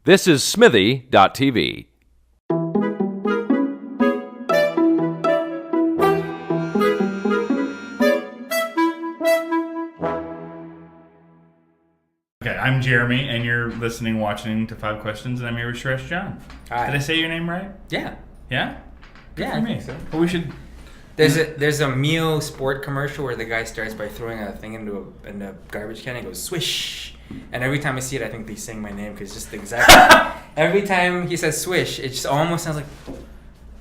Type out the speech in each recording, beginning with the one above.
This is Smithy.tv. Okay, I'm Jeremy, and you're watching to 5 Questions, and I'm here with Suresh John. Hi. Did I say your name right? Yeah. Yeah? Good Yeah, for I me. think so. Well, we should... There's a Mio Sport commercial where the guy starts by throwing a thing into a garbage can and goes swish. And every time I see it, I think they sing my name because just exactly every time he says swish, it just almost sounds like.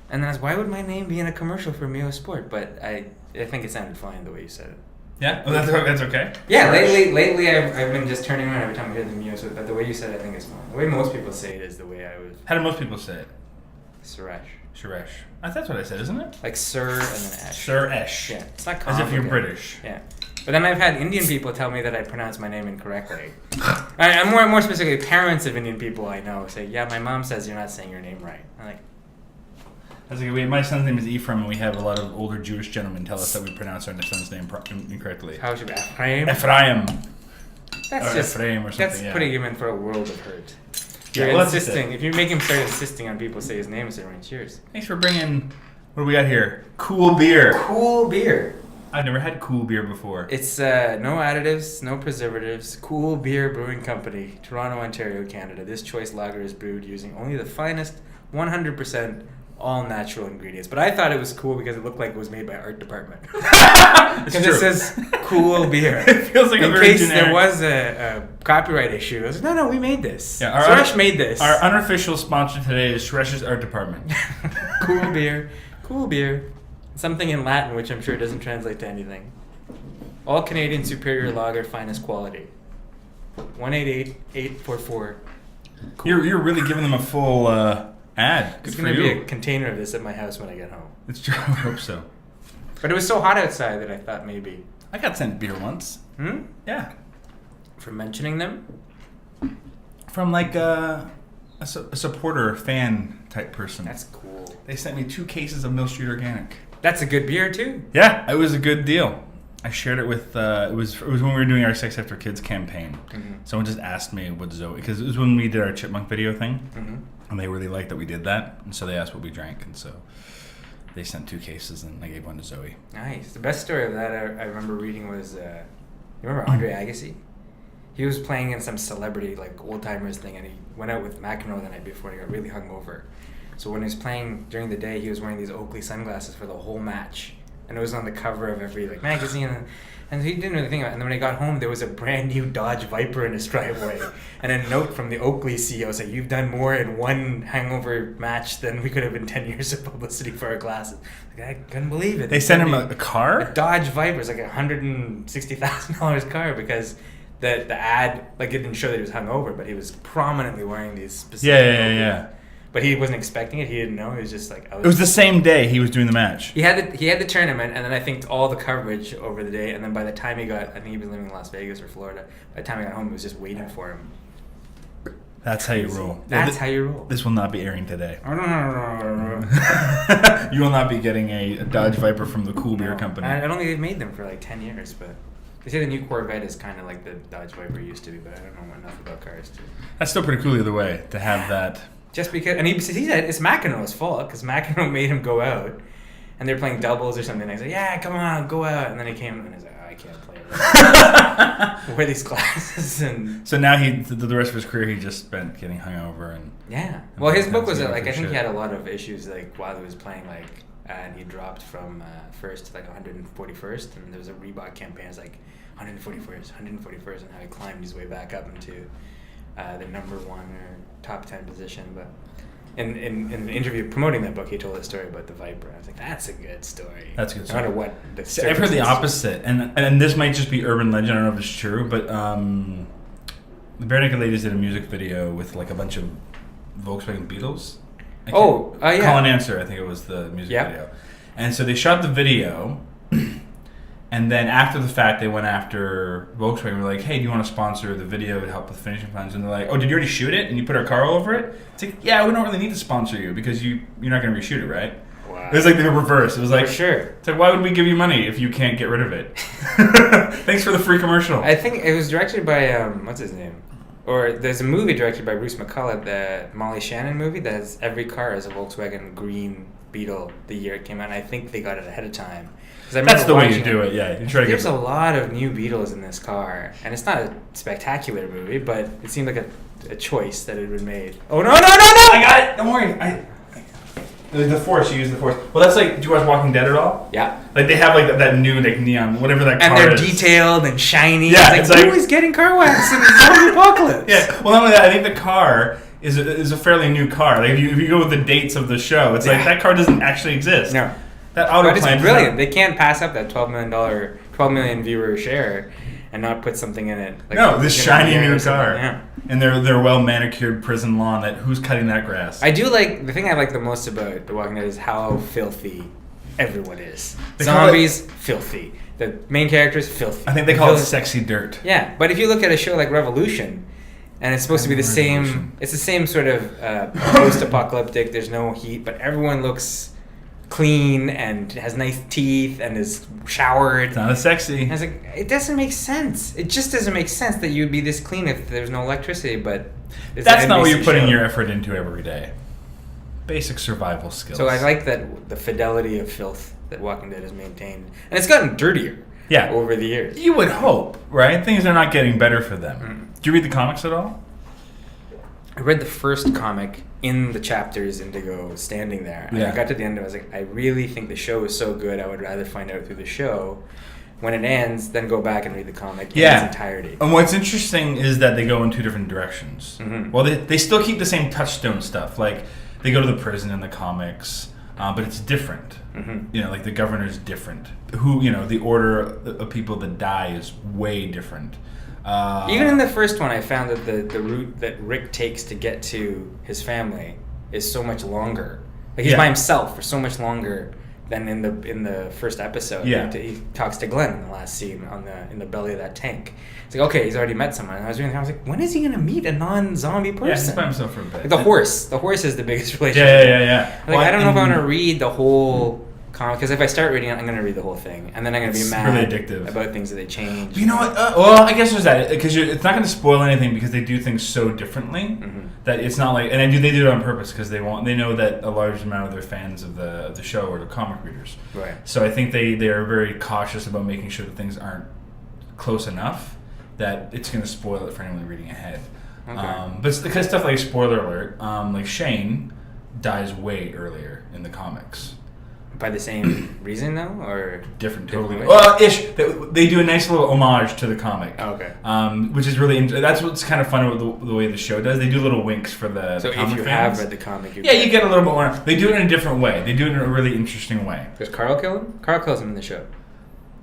And then I was, why would my name be in a commercial for Mio Sport? But I think it sounded fine the way you said it. Yeah? Oh, that's okay? Yeah, lately I've been just turning around every time I hear the Mio Sport. But the way you said it, I think is fine. The way most people say it is the way I would. How do most people say it? Suresh. Suresh. That's what I said, isn't it? Like Sir and then Esh. Suresh. Yeah, it's not As complicated. if you're British. Yeah. But then I've had Indian people tell me that I pronounce my name incorrectly. I'm more specifically, parents of Indian people I know say, yeah, my mom says you're not saying your name right. I'm like, My son's name is Ephraim, and we have a lot of older Jewish gentlemen tell us that we pronounce our son's name incorrectly. how should we Ephraim? Ephraim. That's Or just Ephraim or something, that's yeah. putting him in for a world of hurt. Yeah, You're well, that's insisting. it. If you make him start insisting on people say his name instead of right, cheers. Thanks for bringing... What do we got here? Cool beer. Cool beer. I've never had cool beer before. It's no additives, no preservatives. Cool Beer Brewing Company, Toronto, Ontario, Canada. This choice lager is brewed using only the finest, 100% all natural ingredients. But I thought it was cool because it looked like it was made by art department. Because it says cool beer. It feels like in a very case generic... there was a copyright issue. I was like, no, we made this. Yeah, Suresh made this. Our unofficial sponsor today is Suresh's art department. Cool beer. Cool beer. Something in Latin, which I'm sure doesn't translate to anything. All Canadian superior lager, finest quality. 188-844. Cool. You're really giving them a full ad. There's Good going for to you. be a container of this at my house when I get home. It's true. I hope so. But it was so hot outside that I thought maybe. I got sent beer once. Yeah. For mentioning them? From like a supporter, fan type person. That's cool. They sent me 2 cases of Mill Street Organic. That's a good beer, too. Yeah, it was a good deal. I shared it with, it was when we were doing our Sex After Kids campaign. Mm-hmm. Someone just asked me what Zoe, because it was when we did our chipmunk video thing, and they really liked that we did that, and so they asked what we drank, and so they sent 2 cases, and I gave one to Zoe. Nice. The best story of that I remember reading was, you remember Andre Agassi? He was playing in some celebrity, like, old-timers thing, and he went out with McEnroe the night before, and he got really hungover. So when he was playing during the day, he was wearing these Oakley sunglasses for the whole match. And it was on the cover of every like magazine. And he didn't really think about it. And then when he got home, there was a brand new Dodge Viper in his driveway. And a note from the Oakley CEO saying, "You've done more in one hangover match than we could have in 10 years of publicity for our glasses." Like, I couldn't believe it. They sent him a car? A Dodge Viper. It's like a $160,000 car because the ad, like, it didn't show that he was hungover, but he was prominently wearing these specific Yeah. But he wasn't expecting it. He didn't know. He was just like... It was the same day he was doing the match. He had the tournament, and then I think all the coverage over the day, and then by the time he got... I think he was living in Las Vegas or Florida. By the time he got home, it was just waiting for him. That's how you roll. That's how you roll. This will not be airing today. You will not be getting a Dodge Viper from the Cool Beer Company. I don't think they've made them for like 10 years, but... They say the new Corvette is kind of like the Dodge Viper used to be, but I don't know enough about cars too. That's still pretty cool either way, to have that... Just because, and he said it's McEnroe's fault because McEnroe made him go out, and they're playing doubles or something. And I said, "Yeah, come on, go out." And then he came and he's like, "Oh, I can't play. Wear these glasses." And so now the rest of his career he just spent getting hungover and yeah. Well, his book was like I think he had a lot of issues like while he was playing and he dropped from first to like 141st, and there was a Reebok campaign. It's like 141st, and how he climbed his way back up into the number 1 or top 10 position. But in the interview promoting that book, he told a story about the Viper. I was like, that's a good story. That's a good story. No matter what. I've heard the opposite, and this might just be urban legend. I don't know if it's true, but the Bare Naked Ladies did a music video with like a bunch of Volkswagen Beetles. Yeah. Call and Answer, I think it was the music video. And so they shot the video. And then after the fact, they went after Volkswagen and were like, "Hey, do you want to sponsor the video to help with finishing funds?" And they're like, "Oh, did you already shoot it? And you put our car all over it?" It's like, "Yeah, we don't really need to sponsor you because you're not going to reshoot it, right?" Wow. It was like the reverse. It was like, for sure. It's like, why would we give you money if you can't get rid of it? Thanks for the free commercial. I think it was directed by, what's his name? Or there's a movie directed by Bruce McCullough, the Molly Shannon movie, that has every car as a Volkswagen Green Beetle the year it came out. And I think they got it ahead of time. That's the way you do it, yeah. You try to There's a lot of new Beetles in this car. And it's not a spectacular movie, but it seemed like a choice that had been made. Oh, no! I got it! Don't worry. The Force, you use the Force. Well, that's like, do you watch Walking Dead at all? Yeah. Like, they have like that new like neon, whatever that car is. And they're detailed and shiny. Yeah, it's like, who is getting car wax in the zombie apocalypse? Yeah, well, not only that, I think the car is a fairly new car. Like, if you go with the dates of the show, it's like, that car doesn't actually exist. No. That auto But plant it's brilliant. They can't pass up that $12 million viewer share and not put something in it. Like, no, this shiny new car. Yeah. And their well manicured prison lawn. That who's cutting that grass? I do like the thing I like the most about The Walking Dead is how filthy everyone is. They Zombies, filthy. The main characters, filthy. I think they call it sexy dirt. Yeah, but if you look at a show like Revolution, and it's supposed to be the same. It's the same sort of post-apocalyptic. There's no heat, but everyone looks clean and has nice teeth and is showered. It's not as sexy. And I was like, it doesn't make sense. It just doesn't make sense that you would be this clean if there's no electricity. But that's not what you're putting your effort into every day. Basic survival skills. So I like that the fidelity of filth that Walking Dead has maintained, and it's gotten dirtier. Yeah. Over the years. You would hope, right? Things are not getting better for them. Mm. Do you read the comics at all? I read the first comic in the chapters Indigo standing there. And I got to the end, I was like, I really think the show is so good, I would rather find out through the show. When it ends, then go back and read the comic in its entirety. And what's interesting is that they go in two different directions. Mm-hmm. Well, they still keep the same touchstone stuff. Like, they go to the prison in the comics, but it's different. Mm-hmm. You know, like the governor's different. The order of people that die is way different. Even in the first one, I found that the route that Rick takes to get to his family is so much longer. Like, he's by himself for so much longer than in the first episode. Yeah. He talks to Glenn in the last scene in the belly of that tank. It's like, okay, he's already met someone. And I was like, when is he gonna meet a non-zombie person? Yeah, he's by himself for a bit. Like the horse is the biggest relationship. Yeah. Like, I don't know if I want to read the whole comic, because if I start reading it, I'm going to read the whole thing, and then I'm going to be mad really addictive about things that they change. You know what? Well, I guess there's that, because it's not going to spoil anything because they do things so differently that it's not like, and they do it on purpose because they know that a large amount of their fans of the show are the comic readers. Right. So I think they are very cautious about making sure that things aren't close enough that it's going to spoil it for anyone reading ahead. Okay. But because stuff like, spoiler alert, like Shane dies way earlier in the comics. By the same reason, though, or different, totally. way? Well, ish. They do a nice little homage to the comic. Oh, okay. Which is really that's what's kind of fun about the way the show does. They do little winks for the so comic if you fans. have read the comic, you get a little bit more. They do it in a different way. They do it in a really interesting way. Does Carl kill him? Carl kills him in the show.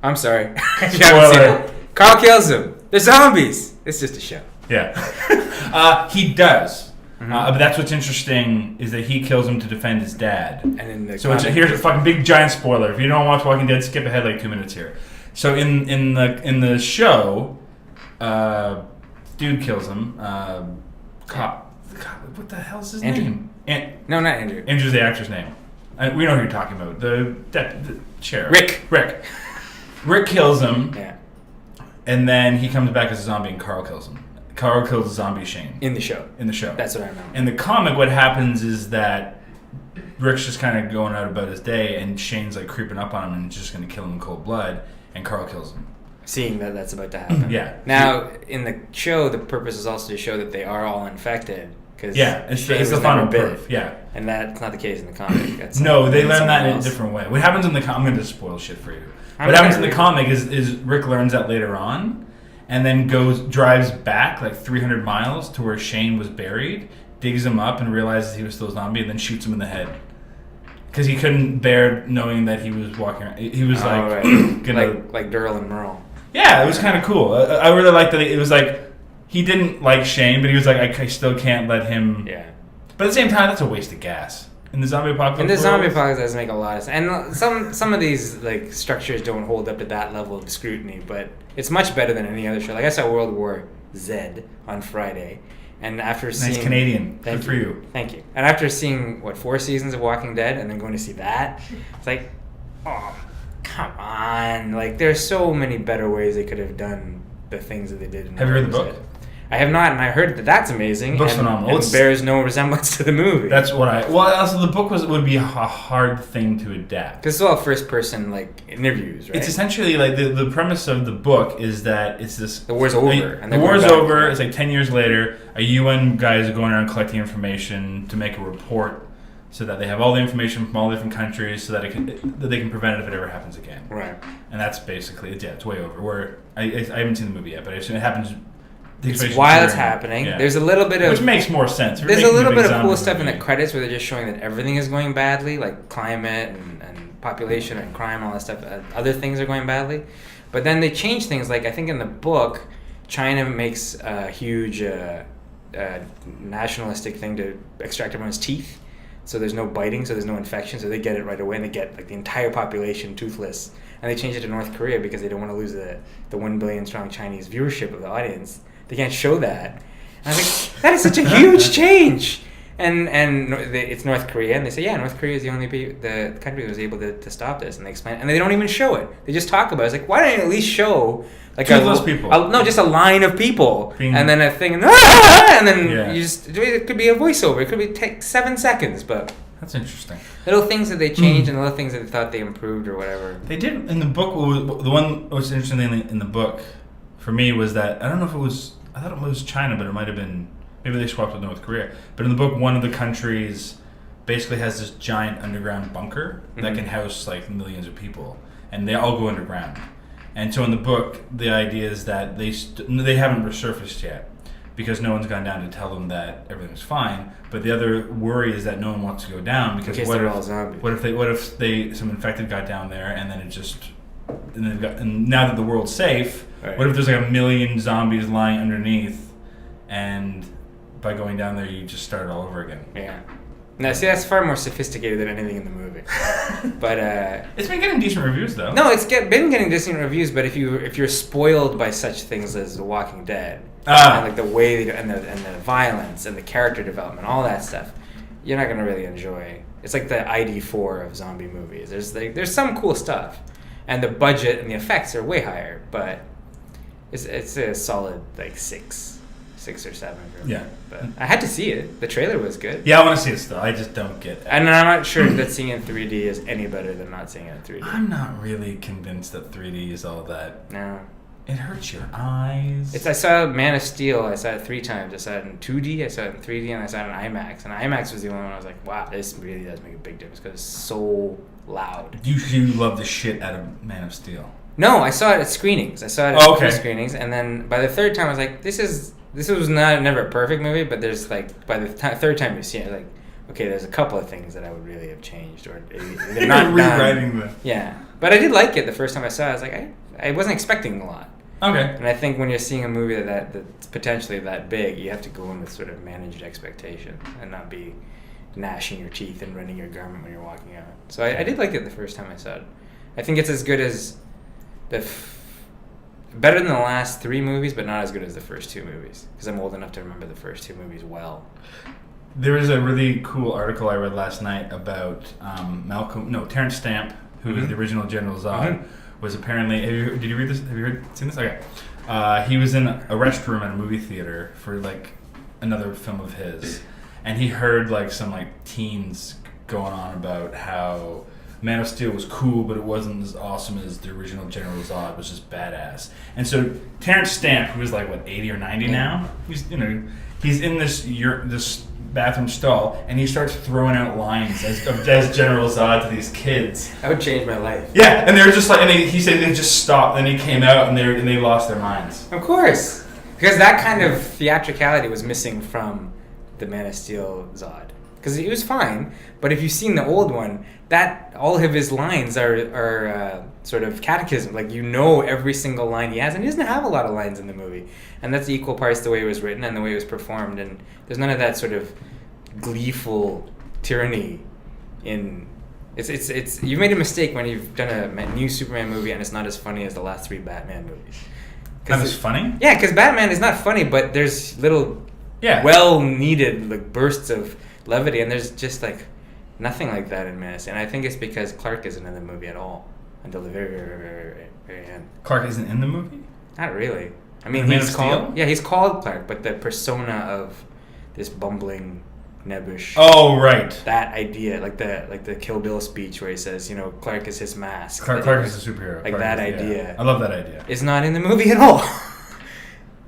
I'm sorry. You haven't Spoiler. seen it. Carl kills him. They're zombies. It's just a show. Yeah. He does. But that's what's interesting is that he kills him to defend his dad. And in the so here's a fucking big giant spoiler. If you don't watch Walking Dead, skip ahead like 2 minutes here. So in the show, dude kills him. Cop. What the hell's his name? No, not Andrew. Andrew's the actor's name. We know who you're talking about. The sheriff. Rick kills him. Yeah. And then he comes back as a zombie and Carl kills him. Carl kills the zombie Shane. In the show. That's what I remember. In the comic, what happens is that Rick's just kind of going out about his day, and Shane's like creeping up on him and just going to kill him in cold blood, and Carl kills him. Seeing that that's about to happen. Yeah. Now, in the show, the purpose is also to show that they are all infected. Cause it's the final proof. Yeah. And that's not the case in the comic. That's no, they learn that in a different way. What happens in the comic, I'm going to spoil shit for you. What happens in the comic is Rick learns that later on, and then drives back like 300 miles to where Shane was buried, digs him up and realizes he was still a zombie, and then shoots him in the head. Because he couldn't bear knowing that he was walking around. He was like Durrell and Merle. Yeah, it was kind of cool. I really liked that it was like, he didn't like Shane, but he was like, I still can't let him. Yeah. But at the same time, that's a waste of gas. In the zombie apocalypse, doesn't make a lot of sense. And some of these like structures don't hold up to that level of scrutiny, but it's much better than any other show. Like, I saw World War Z on Friday, and after seeing... Nice Canadian. Good for you. Thank you. And after seeing, 4 seasons of Walking Dead, and then going to see that, it's like, oh, come on. Like, there's so many better ways they could have done the things that they did. Have you read the book? I have not, and I heard that that's amazing. The book's and, phenomenal. And bears no resemblance to the movie. That's what also the book would be a hard thing to adapt. Because it's all first person like interviews, right? It's essentially like the premise of the book is that it's this... The war's over. The war's over. It's like 10 years later. A UN guy is going around collecting information to make a report so that they have all the information from all different countries so that they can prevent it if it ever happens again. Right. And that's basically it. Yeah, it's way over. Where I haven't seen the movie yet, but I assume it happens... While it's happening, there's a little bit of... Which makes more sense. There's a little bit of cool stuff in the credits where they're just showing that everything is going badly, like climate and population and crime, all that stuff. Other things are going badly. But then they change things. Like, I think in the book, China makes a huge nationalistic thing to extract everyone's teeth. So there's no biting, so there's no infection, so they get it right away, and they get like the entire population toothless. And they change it to North Korea because they don't want to lose the 1 billion strong Chinese viewership of the audience. They can't show that. And I was like, that is such a huge change. And it's North Korea, and they say, yeah, North Korea is the only the country that was able to stop this. And they explain, and they don't even show it. They just talk about it. It's like, why don't you at least show like those people? Just a line of people, and then a thing, and then it could be a voiceover. It could take 7 seconds, but. That's interesting. Little things that they changed and little things that they thought they improved or whatever. They did in the book. The one was interesting thing in the book for me was that I don't know if it was. I thought it was China, but it might have been. Maybe they swapped with North Korea. But in the book, one of the countries basically has this giant underground bunker that can house like millions of people, and they all go underground. And so in the book, the idea is that they haven't resurfaced yet because no one's gone down to tell them that everything's fine. But the other worry is that no one wants to go down because what if some infected got down there and then it just and now that the world's safe, right. What if there's like 1 million zombies lying underneath, and by going down there you just start all over again? Yeah. Now, see, that's far more sophisticated than anything in the movie. But it's been getting decent reviews, though. No, it's been getting decent reviews. But if you're spoiled by such things as The Walking Dead, and like the way and the violence and the character development, all that stuff, you're not gonna really enjoy. It's like the ID4 of zombie movies. There's some cool stuff, and the budget and the effects are way higher, but it's a solid like 6 or 7 for me. Yeah. But I had to see it. The trailer was good. Yeah, I want to see it still. I just don't get it. And I'm not sure that seeing it in 3D is any better than not seeing it in 3D. I'm not really convinced that 3D is all that. No. It hurts your eyes. I saw Man of Steel. I saw it 3 times. I saw it in 2D, I saw it in 3D, and I saw it in IMAX. And IMAX was the only one I was like, wow, this really does make a big difference because it's so loud. You love the shit out of Man of Steel. No, I saw it at screenings. I saw it at 3 screenings. And then by the 3rd time, I was like, this was never a perfect movie, but there's like, by the 3rd time you see it, like, okay, there's a couple of things that I would really have changed. Or they're not rewriting them. Yeah. But I did like it the first time I saw it. I was like, I wasn't expecting a lot. Okay. And I think when you're seeing a movie that's potentially that big, you have to go in with sort of managed expectation and not be gnashing your teeth and rending your garment when you're walking out. So I did like it the first time I saw it. I think it's as good as better than the last 3 movies, but not as good as the first 2 movies because I'm old enough to remember the first 2 movies well. There was a really cool article I read last night about Terrence Stamp, who was the original General Zod, was apparently. Did you read this? Have you seen this? Okay. He was in a restroom at a movie theater for like another film of his, and he heard like some like teens going on about how Man of Steel was cool, but it wasn't as awesome as the original General Zod. It was just badass. And so Terrence Stamp, who is like 80 or 90 now, he's in this bathroom stall, and he starts throwing out lines as General Zod to these kids. That would change my life. Yeah, and they were just like, and he said they just stopped. Then he came out, and they lost their minds. Of course, because that kind of theatricality was missing from the Man of Steel Zod. Because he was fine, but if you've seen the old one, that all of his lines are sort of catechism. Like, every single line he has, and he doesn't have a lot of lines in the movie. And that's equal parts the way it was written and the way it was performed. And there's none of that sort of gleeful tyranny in. It's you've made a mistake when you've done a new Superman movie and it's not as funny as the last 3 Batman movies. That was funny? Yeah, because Batman is not funny, but there's little well-needed like bursts of levity, and there's just like nothing like that in Man of Steel. And I think it's because Clark isn't in the movie at all until the very, very, very, very, very end. Clark isn't in the movie? Not really. I mean, Man he's of called Steel? yeah, he's called Clark, but the persona of this bumbling, nebbish. Oh, right. That idea, like the Kill Bill speech where he says, you know, Clark is his mask. Clark is a superhero. Like Clark that is- idea. Yeah. I love that idea. Is not in the movie at all.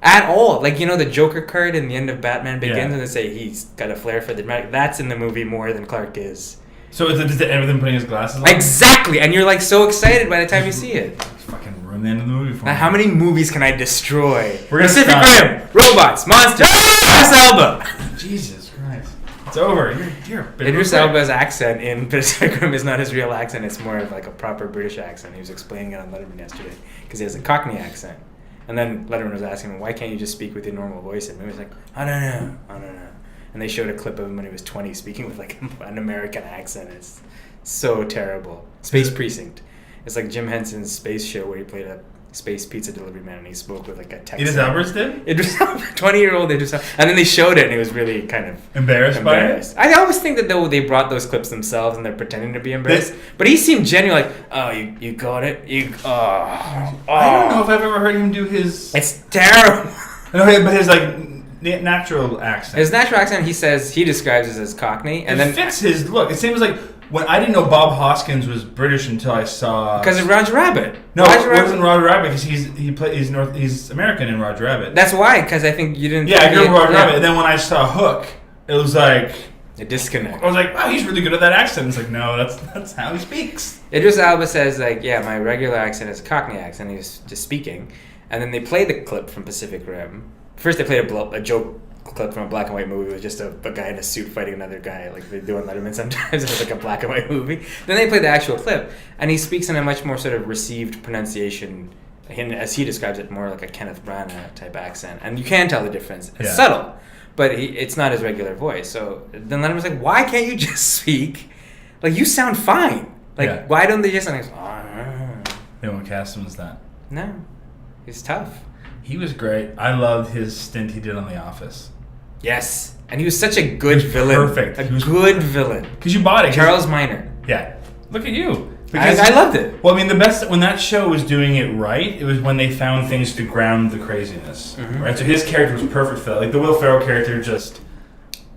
At all. Like, you know, the Joker card in the end of Batman Begins, Yeah. and they say he's got a flair for the dramatic. That's in the movie more than Clark is. So is it end with him putting his glasses on? Exactly, and you're like so excited by the time you see it. Fucking ruin the end of the movie for Now, me. how many movies can I destroy? We're gonna Pacific stop. Rim, robots, monsters, Idris Elba. Jesus Christ. It's over. You're a bit Idris of a prick. Elba's accent in Pacific Rim is not his real accent. It's more of like a proper British accent. He was explaining it on Letterman yesterday because he has a Cockney accent. And then Letterman was asking him, why can't you just speak with your normal voice? And he was like, I don't know. And they showed a clip of him when he was 20 speaking with like an American accent. It's so terrible. Space Precinct. It's like Jim Henson's space show where he played a space pizza delivery man and he spoke with like a Texan. Idris Elba did? Idris Elba, 20-year-old Idris Elba. And then they showed it and he was really kind of Embarrassed by it? I always think that they brought those clips themselves and they're pretending to be embarrassed. But he seemed genuine, like, oh, you got it? I don't know if I've ever heard him do his... It's terrible. No, but his, like, natural accent. His natural accent, he describes as Cockney. And it fits his look. It seems like... When I didn't know Bob Hoskins was British until I saw... Because of Roger Rabbit. No, it wasn't Roger Rabbit because he's American in Roger Rabbit. That's why, because I think you didn't... Yeah, I grew up with Roger Rabbit. And then when I saw Hook, it was like... A disconnect. I was like, wow, he's really good at that accent. It's like, no, that's how he speaks. Idris Elba says, like, yeah, my regular accent is a Cockney accent. He was just speaking. And then they played the clip from Pacific Rim. First they played a joke clip from a black and white movie with just a guy in a suit fighting another guy, like they do on Letterman sometimes. It's like a black and white movie. Then they played the actual clip. And he speaks in a much more sort of received pronunciation, as he describes it, more like a Kenneth Branagh type accent. And you can tell the difference. It's subtle. But it's not his regular voice. So then Letterman was like, why can't you just speak? Like, you sound fine. Like, why don't they just... And They won't cast him as that. No. He's tough. He was great. I loved his stint he did on The Office. Yes. And he was such a good villain. Perfect. A good villain. Because you bought it. Charles Minor. Yeah. Look at you. I loved it. Well, I mean, the best... When that show was doing it right, it was when they found things to ground the craziness. Mm-hmm. Right? So his character was perfect for that. Like, the Will Ferrell character just...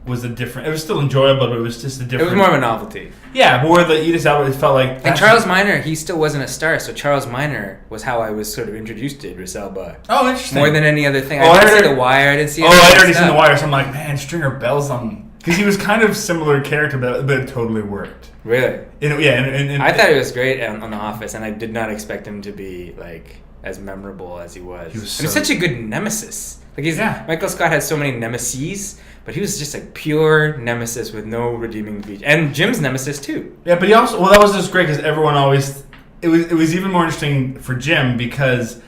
was a different... It was still enjoyable, but it was just a different... It was more of a novelty. Yeah, but where the Edith Elba, it felt like... And Charles Minor, he still wasn't a star, so Charles Minor was how I was sort of introduced to Idris Elba. Oh, interesting. More than any other thing. Oh, I didn't see The Wire, I didn't see... I'd already seen The Wire, so I'm like, man, Stringer Bell's on... Because he was kind of similar character, but it totally worked. Really? I thought it was great on The Office, and I did not expect him to be, like, as memorable as he was. He was and he's such a good nemesis. Like, Michael Scott had so many nemesis, but he was just a pure nemesis with no redeeming feature. And Jim's nemesis, too. Yeah, but he also... Well, that was just great because everyone always... It was even more interesting for Jim because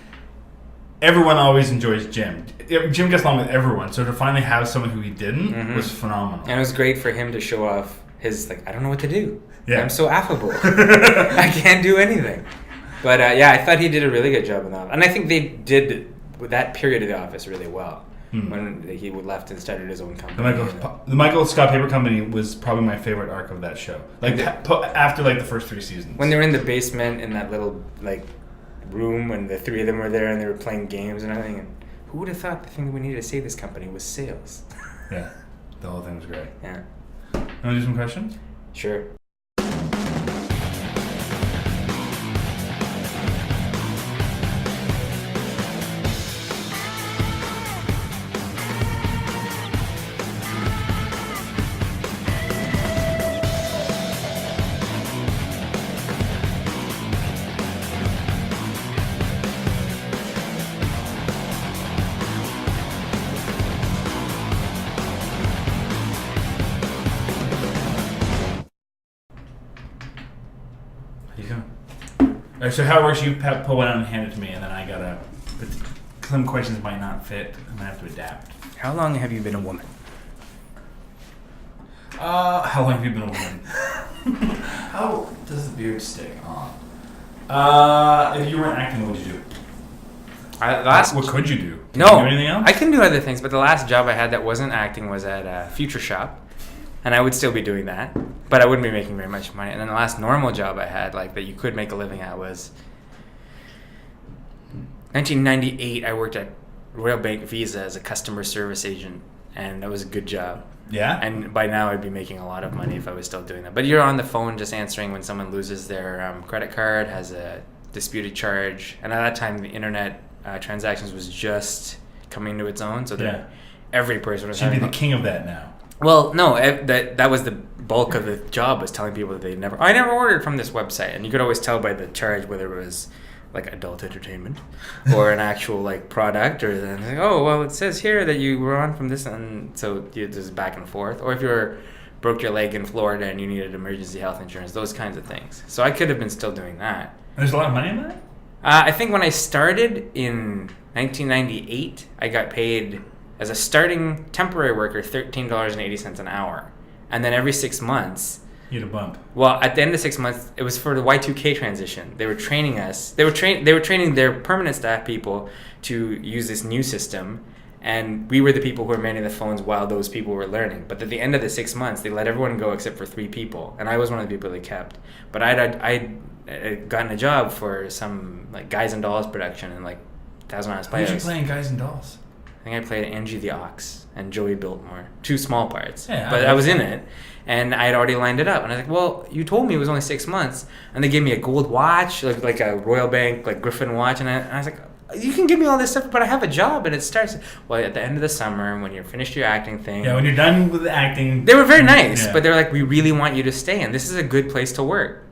everyone always enjoys Jim. Jim gets along with everyone, so to finally have someone who he didn't was phenomenal. And it was great for him to show off his, like, I don't know what to do. Yeah. I'm so affable. I can't do anything. But, I thought he did a really good job in that. And I think they did that period of The Office really well. When he left and started his own company. The Michael Scott Paper Company was probably my favorite arc of that show. Like, after, like, the first 3 seasons. When they were in the basement in that little, like, room when the 3 of them were there and they were playing games and everything. And who would have thought the thing that we needed to save this company was sales? Yeah. The whole thing was great. Yeah. Want to do some questions? Sure. Alright, so how it works, you pull one out and hand it to me, and then I gotta... Some questions might not fit, I'm gonna have to adapt. How long have you been a woman? How long have you been a woman? How does the beard stay on? If you weren't acting, what would you do? What could you do? Can you do anything else? I can do other things, but the last job I had that wasn't acting was at Future Shop. And I would still be doing that, but I wouldn't be making very much money. And then the last normal job I had, like, that you could make a living at was 1998. I worked at Royal Bank Visa as a customer service agent, and that was a good job. Yeah? And by now I'd be making a lot of money if I was still doing that. But you're on the phone just answering when someone loses their credit card, has a disputed charge. And at that time, the internet transactions was just coming to its own. So that every person was having... Should be the king of that now. Well, no, that was the bulk of the job, was telling people that I never ordered from this website. And you could always tell by the charge whether it was like adult entertainment or an actual like product, or then like, oh well, it says here that you were on from this, and so you just back and forth. Or if you broke your leg in Florida and you needed emergency health insurance, those kinds of things. So I could have been still doing that. And there's a lot of money in that? I think when I started in 1998, I got paid as a starting temporary worker $13.80 an hour, and then every 6 months. You had a bump. Well, at the end of 6 months, it was for the Y2K transition. They were training us. They were training their permanent staff people to use this new system, and we were the people who were manning the phones while those people were learning. But at the end of the 6 months, they let everyone go except for 3 people, and I was one of the people they kept. But I'd gotten a job for some like Guys and Dolls production and like Thousand Island Spiders. Who was you playing Guys and Dolls? I think I played Angie the Ox and Joey Biltmore. 2 small parts. Yeah, but I was in it. And I had already lined it up. And I was like, well, you told me it was only 6 months. And they gave me a gold watch, like a Royal Bank, like Griffin watch. And I was like, you can give me all this stuff, but I have a job. And it starts, well, at the end of the summer, when you're finished your acting thing. Yeah, when you're done with the acting. They were very nice, but they're like, we really want you to stay. And this is a good place to work.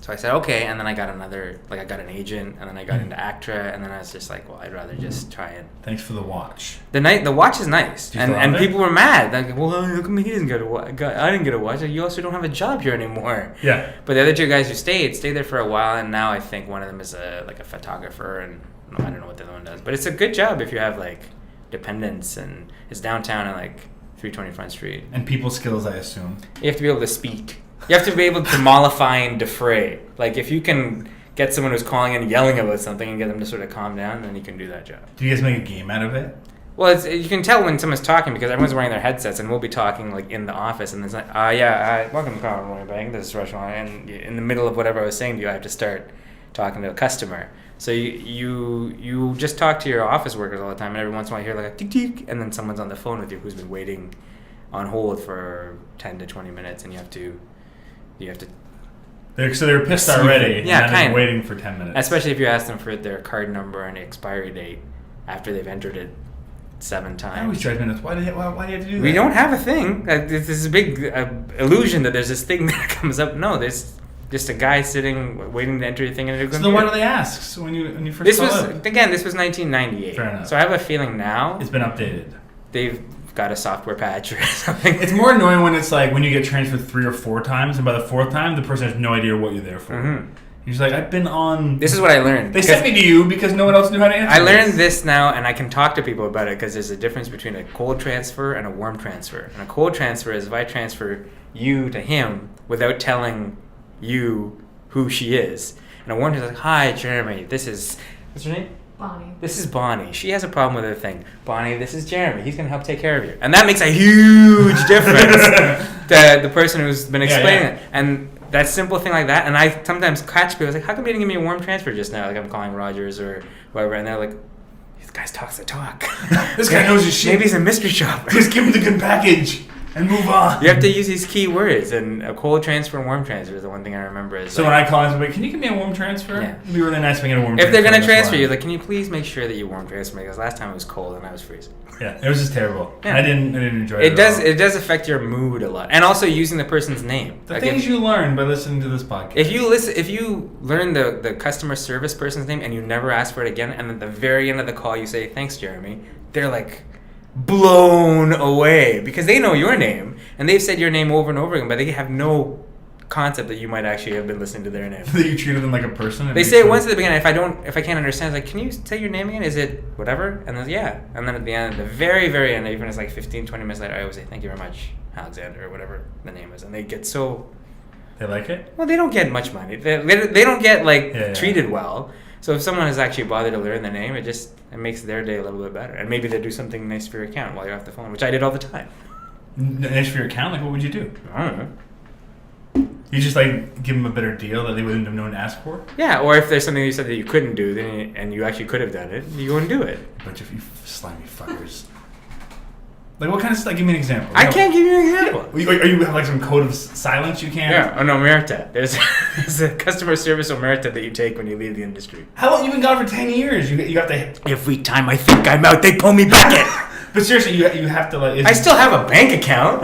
So I said, okay. And then I got I got an agent. And then I got into ACTRA. And then I was just like, well, I'd rather just try it. Thanks for the watch. The watch is nice. And it? People were mad. Like, well, how come he doesn't get a watch? I didn't get a watch. Like, you also don't have a job here anymore. Yeah. But the other 2 guys who stayed there for a while. And now I think one of them is a photographer. And I don't know what the other one does. But it's a good job if you have, like, dependents. And it's downtown at, like, 320 Front Street. And people skills, I assume. You have to be able to speak. You have to be able to mollify and defray. Like, if you can get someone who's calling in and yelling about something and get them to sort of calm down, then you can do that job. Do you guys make a game out of it? Well, you can tell when someone's talking because everyone's wearing their headsets, and we'll be talking like in the office, and it's like, welcome to Royal Bank. This is Suresh John, and in the middle of whatever I was saying to you, I have to start talking to a customer. So you just talk to your office workers all the time, and every once in a while you hear like a tick tick, and then someone's on the phone with you who's been waiting on hold for 10 to 20 minutes, and you have to. They're pissed already. Yeah, and kind of. Waiting for 10 minutes. Especially if you ask them for their card number and expiry date after they've entered it 7 times. I always drive minutes. Why do you have to do that? We don't have a thing. This is a big illusion that there's this thing that comes up. No, there's just a guy sitting waiting to enter your thing. And so then why do they ask? So when you first This was 1998. Fair enough. So I have a feeling now it's been updated. They've got a software patch or something. It's more annoying when it's like when you get transferred 3 or 4 times, and by the 4th time, the person has no idea what you're there for. Mm-hmm. You're just like, I've been on. This is what I learned. They sent me to you because no one else knew how to answer. I learned this now, and I can talk to people about it because there's a difference between a cold transfer and a warm transfer. And a cold transfer is if I transfer you to him without telling you who she is. And a warm transfer is like, hi, Jeremy. What's her name? Bonnie. This is Bonnie. She has a problem with her thing. Bonnie, this is Jeremy. He's going to help take care of you. And that makes a huge difference to the person who's been explaining it. And that simple thing like that, and I sometimes catch people, I was like, how come you didn't give me a warm transfer just now? Like I'm calling Rogers or whatever, and they're like, this guy talks the talk. This guy knows his shit. Maybe he's a mystery shopper. Just give him the good package and move on. You have to use these key words, and a cold transfer and warm transfer is the one thing I remember. Is so when I call him, can you give me a warm transfer? Yeah. It'd be really nice if I get a warm transfer. If they're going to transfer you, like, can you please make sure that you warm transfer me? Because last time it was cold and I was freezing. Yeah, it was just terrible. Yeah. I didn't enjoy it. It does affect your mood a lot, and also using the person's name. The things you learn by listening to this podcast. If you learn the customer service person's name and you never ask for it again, and at the very end of the call you say thanks, Jeremy, they're like blown away because they know your name and they've said your name over and over again, but they have no concept that you might actually have been listening to their name. That you treated them like a person. They say it once at the beginning. If I can't understand, it's like, can you say your name again? Is it whatever? And then yeah, and then at the end, at the very very end, even if it's like 15, 20 minutes later, I always say thank you very much, Alexander, or whatever the name is, and they get so. They like it? Well, they don't get much money. They don't get treated well. So if someone has actually bothered to learn the name, it makes their day a little bit better. And maybe they do something nice for your account while you're off the phone, which I did all the time. Nice for your account? Like, what would you do? I don't know. You You just like give them a better deal that they wouldn't have known to ask for. Yeah, or if there's something you said that you couldn't do, then and you actually could have done it, you go and do it. Bunch of you slimy fuckers. Like what kind of stuff? Give me an example. I can't give you an example. Are you have like some code of silence you can't? Yeah, no, omerta. There's a customer service omerta that you take when you leave the industry. How long? You've been gone for 10 years. You got to... Every time I think I'm out, they pull me back in. But seriously, you have to like... I still have a bank account.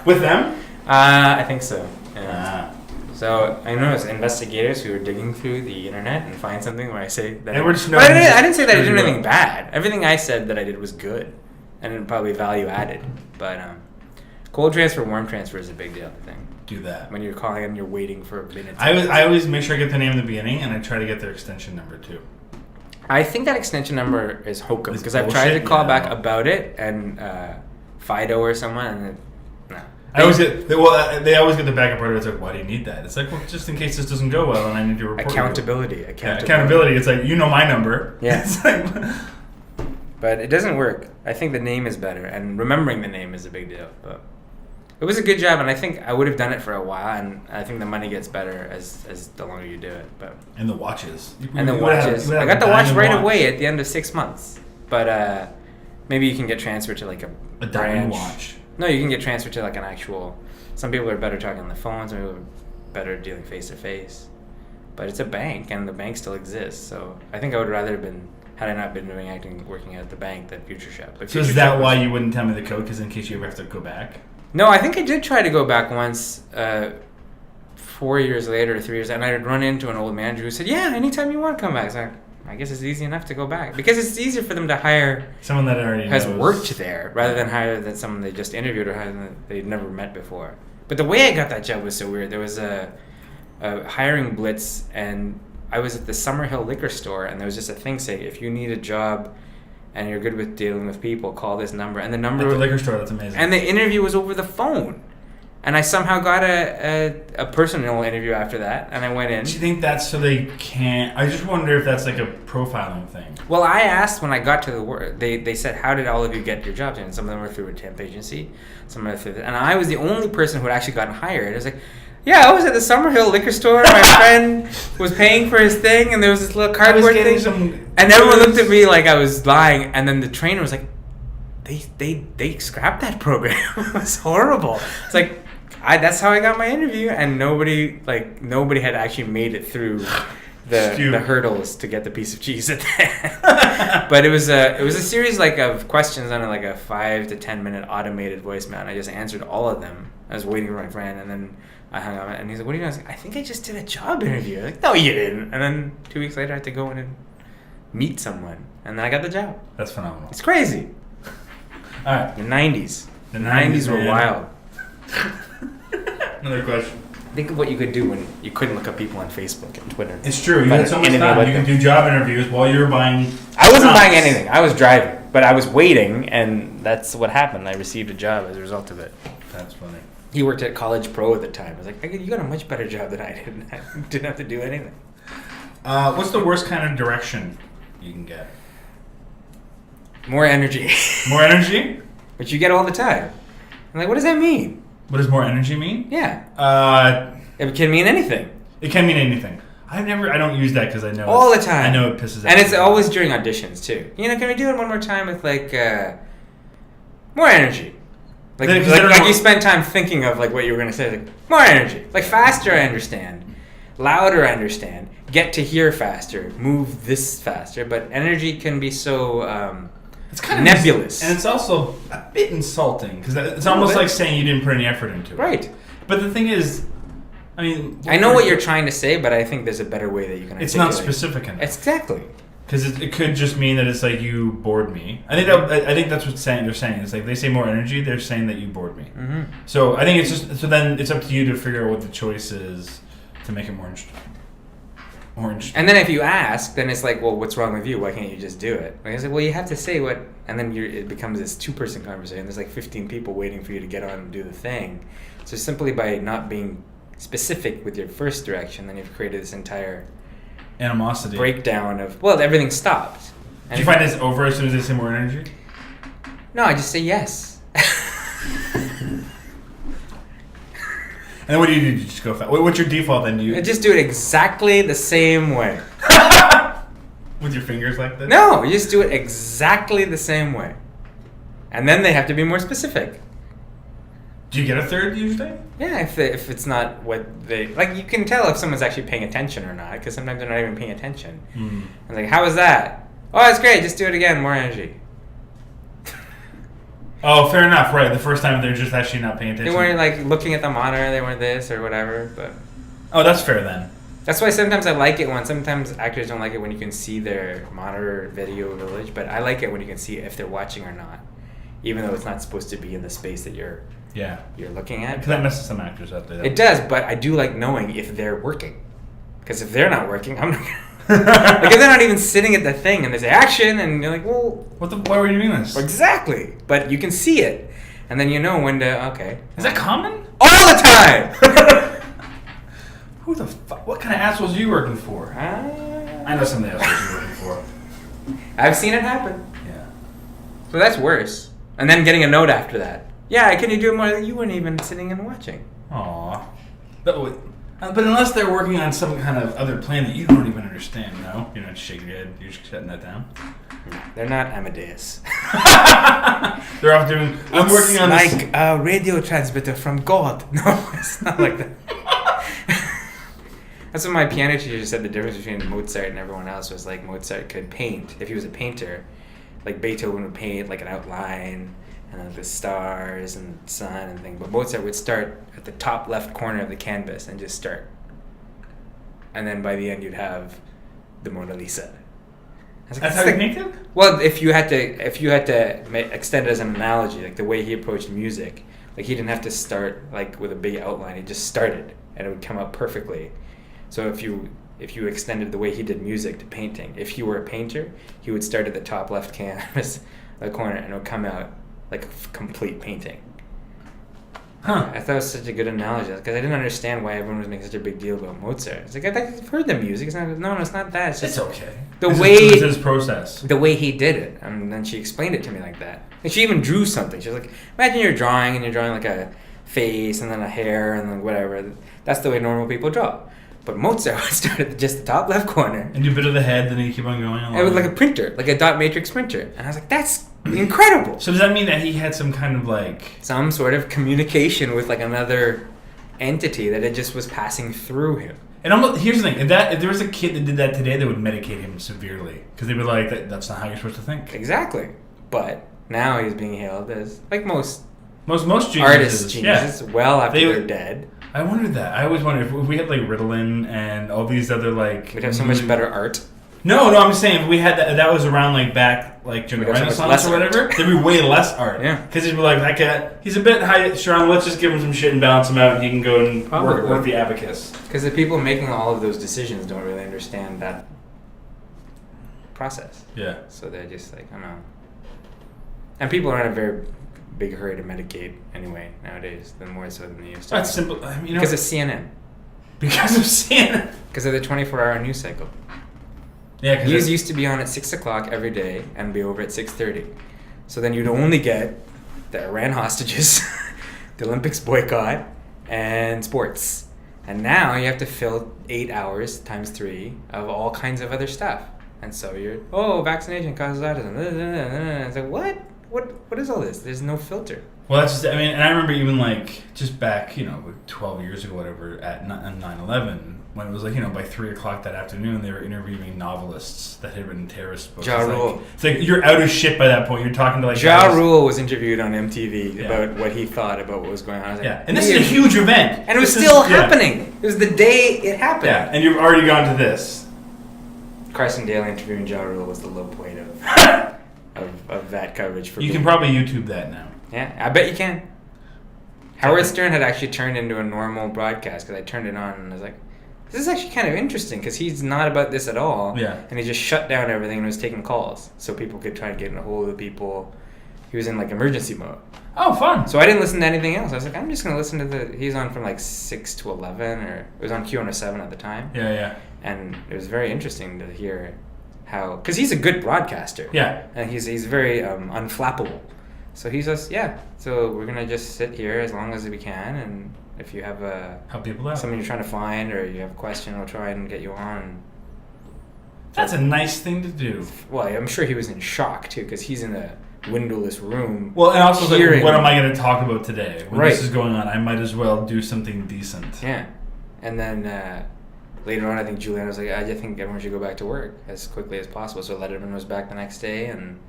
With them? I think so. Yeah. So I know it's investigators who are digging through the internet and find something where I say that. Edward but Snowden I didn't say that I did anything bad. Everything I said that I did was good, and probably value added. But cold transfer, warm transfer is a big deal. I think. Do that when you're calling and you're waiting for a minute. I always make sure I get the name in the beginning, and I try to get their extension number too. I think that extension number is hokum because I've tried to call back about it and Fido or someone and no. They always get the backup order. It's like, why do you need that? It's like, well, just in case this doesn't go well and I need to report. Accountability. It's like, you know my number. Yeah. It's like, but it doesn't work. I think the name is better, and remembering the name is a big deal. But it was a good job, and I think I would have done it for a while, and I think the money gets better as the longer you do it. But and the watches. I got the watch right away at the end of 6 months. But maybe you can get transferred to like a diamond branch. Watch. No, you can get transferred to like an actual. Some people are better talking on the phone. Some people are better dealing face to face. But it's a bank, and the bank still exists. So I think I would rather have been, had I not been working at the bank, than Future Shop. Like, so is that why you wouldn't tell me the code? Because in case you ever have to go back. No, I think I did try to go back once. 4 years later, or 3 years, and I had run into an old manager who said, "Yeah, anytime you want to come back." So I guess it's easy enough to go back because it's easier for them to hire someone that already has knows. worked there rather than hire that someone they just interviewed or hire that they'd never met before. But the way I got that job was so weird. There was a hiring blitz, and I was at the Summerhill liquor store, and there was just a thing saying, if you need a job and you're good with dealing with people, call this number. And the number at the liquor store, that's amazing. And the interview was over the phone. And I somehow got a personal interview after that, and I went in. Do you think that's so they can't... I just wonder if that's like a profiling thing. Well, I asked when I got to the work, they said, how did all of you get your jobs? And some of them were through a temp agency, some of them through... And I was the only person who had actually gotten hired. I was like, yeah, I was at the Summerhill liquor store. My friend was paying for his thing, and there was this little cardboard thing. And everyone looked at me like I was lying, and then the trainer was like, they scrapped that program. It was horrible. It's like... that's how I got my interview, and nobody had actually made it through the hurdles to get the piece of cheese at the end. But it was a series of questions on a 5 to 10 minute automated voicemail, and I just answered all of them. I was waiting for my friend, and then I hung up, and he's like, "What are you doing?" I was like, "I think I just did a job interview." I was like, "No, you didn't." And then 2 weeks later, I had to go in and meet someone, and then I got the job. That's phenomenal. It's crazy. All right, the 90s. The 90s were wild. Another question. Think of what you could do when you couldn't look up people on Facebook and Twitter. It's true. You had so much time. You can do job interviews while you were buying... I wasn't buying anything. I was driving. But I was waiting, and that's what happened. I received a job as a result of it. That's funny. He worked at College Pro at the time. I was like, you got a much better job than I did. I didn't have to do anything. What's the worst kind of direction you can get? More energy. More energy? Which you get all the time. I'm like, what does that mean? What does more energy mean? Yeah. It can mean anything. It can mean anything. I don't use that because I know all the time. I know it pisses. And it's always during auditions too. Can we do it one more time with more energy? Like you spend time thinking of what you were gonna say. Like more energy. Like faster, I understand. Louder, I understand. Get to hear faster. Move this faster. But energy can be so. It's kind of nebulous. And it's also a bit insulting because it's almost like saying you didn't put any effort into it. Right. But the thing is, I mean... I know what you're trying to say, but I think there's a better way that you can articulate. It's not specific enough. Exactly. Because it could just mean that it's like you bored me. I think that's what they're saying. It's like they say more energy, they're saying that you bored me. Mm-hmm. So I think it's just... So then it's up to you to figure out what the choice is to make it more interesting. And then if you ask, then it's like, well, what's wrong with you? Why can't you just do it? Like I said, well, you have to say what, and then it becomes this 2-person conversation. There's 15 people waiting for you to get on and do the thing. So simply by not being specific with your first direction, then you've created this entire animosity breakdown of, well, everything stopped. And do you find this over as soon as they say more energy? No, I just say yes. then what do? You just go fast? What's your default then? I just do it exactly the same way. With your fingers like this? No, you just do it exactly the same way. And then they have to be more specific. Do you get a third usually? Yeah, if it's not what they... Like, you can tell if someone's actually paying attention or not, because sometimes they're not even paying attention. Mm. I'm like, how was that? Oh, that's great. Just do it again. More energy. Oh, fair enough. Right. The first time they're just actually not paying attention. They weren't, like, looking at the monitor. They weren't this or whatever, but... Oh, that's fair then. That's why sometimes I like it when... Sometimes actors don't like it when you can see their monitor video village, but I like it when you can see if they're watching or not, even though it's not supposed to be in the space that you're looking at. Because that messes some actors up. It does, but I do like knowing if they're working. Because if they're not working, I'm not... Like, if they're not even sitting at the thing and they say action, and you're like, well... Why were you doing this? Exactly. But you can see it. And then you know when to... Okay. Is that common? All the time! Who the fuck? What kind of assholes are you working for? I know some of the assholes you're working for. I've seen it happen. Yeah. So that's worse. And then getting a note after that. Yeah, can you do it more? You weren't even sitting and watching. Aw. But unless they're working on some kind of other plan that you don't even understand, no? You're not shaking your head. You're just shutting that down. They're not Amadeus. They're off doing... I'm working on like this... a radio transmitter from God. No, it's not like that. That's what my piano teacher said. The difference between Mozart and everyone else was like Mozart could paint. If he was a painter, like Beethoven would paint like an outline and like the stars and sun and things. But Mozart would start at the top left corner of the canvas and just start. And then by the end you'd have the Mona Lisa. Like, that's how he painted? Well, if you had to extend it as an analogy, like the way he approached music, like he didn't have to start like with a big outline. He just started and it would come out perfectly. So if you extended the way he did music to painting, if he were a painter, he would start at the top left canvas, the corner, and it would come out like a complete painting. Huh. I thought it was such a good analogy because I didn't understand why everyone was making such a big deal about Mozart. It's like I've heard the music. It's not that. It's just okay. This is his process. The way he did it, and then she explained it to me like that. And she even drew something. She was like, imagine you're drawing like a face and then a hair and then whatever. That's the way normal people draw. But Mozart would start at just the top left corner. And do a bit of the head, then you keep on going. It was like a printer, like a dot matrix printer. And I was like, that's incredible. So does that mean that he had some kind of like... Some sort of communication with like another entity that it just was passing through him. And here's the thing, if there was a kid that did that today, they would medicate him severely. Because they'd be like, that's not how you're supposed to think. Exactly. But now he's being hailed as, like most geniuses. Artists' geniuses, well after they're dead. I wondered that. I always wondered if we had like Ritalin and all these other like... We'd have so much better art. No, I'm saying if we had that was around like back like during the Renaissance or whatever, there'd be way less art. Yeah. Because he'd be like, that guy, he's a bit high strung, let's just give him some shit and balance him out and he can go and work the abacus. Because the people making all of those decisions don't really understand that process. Yeah. So they're just like, I don't know. And people are in a very big hurry to medicate anyway nowadays, than more so than they used to. That's simple. Because of CNN. Because of CNN. Because of the 24-hour news cycle. Yeah. News used to be on at 6 o'clock every day and be over at 6:30. So then you'd only get the Iran hostages, the Olympics boycott, and sports. And now you have to fill 8 hours times 3 of all kinds of other stuff. And so vaccination causes autism. It's like, what? What is all this? There's no filter. Well, that's just, and I remember even like just back, 12 years ago, whatever, at 9/11, when it was like, by 3 o'clock that afternoon, they were interviewing novelists that had written terrorist books. Ja Rule. It's like you're out of shit by that point. You're talking to like Ja guys. Rule was interviewed on MTV about what he thought about what was going on. I was like, and this is a huge event. And it was still happening. It was the day it happened. Yeah, and you've already gone to this. Carson Daly interviewing Ja Rule was the low point of that coverage for You people. can probably YouTube that now. Yeah, I bet you can. Howard Stern had actually turned into a normal broadcast because I turned it on and I was like, this is actually kind of interesting because he's not about this at all. Yeah. And he just shut down everything and was taking calls so people could try to get in a hold of the people. He was in like emergency mode. Oh, fun. So I didn't listen to anything else. I was like, I'm just going to listen to he's on from like 6 to 11 or it was on Q107 at the time. Yeah. And it was very interesting to hear how, because he's a good broadcaster. Yeah. And he's very unflappable. So he says, yeah. So we're gonna just sit here as long as we can, and if you have help people out, something you're trying to find, or you have a question, we'll try and get you on. That's a nice thing to do. Well, I'm sure he was in shock too, because he's in a windowless room. Well, and also like, what am I going to talk about today? When this is going on, I might as well do something decent. Yeah, and then later on, I think Juliana was like, I think everyone should go back to work as quickly as possible. So Letterman was back the next day, and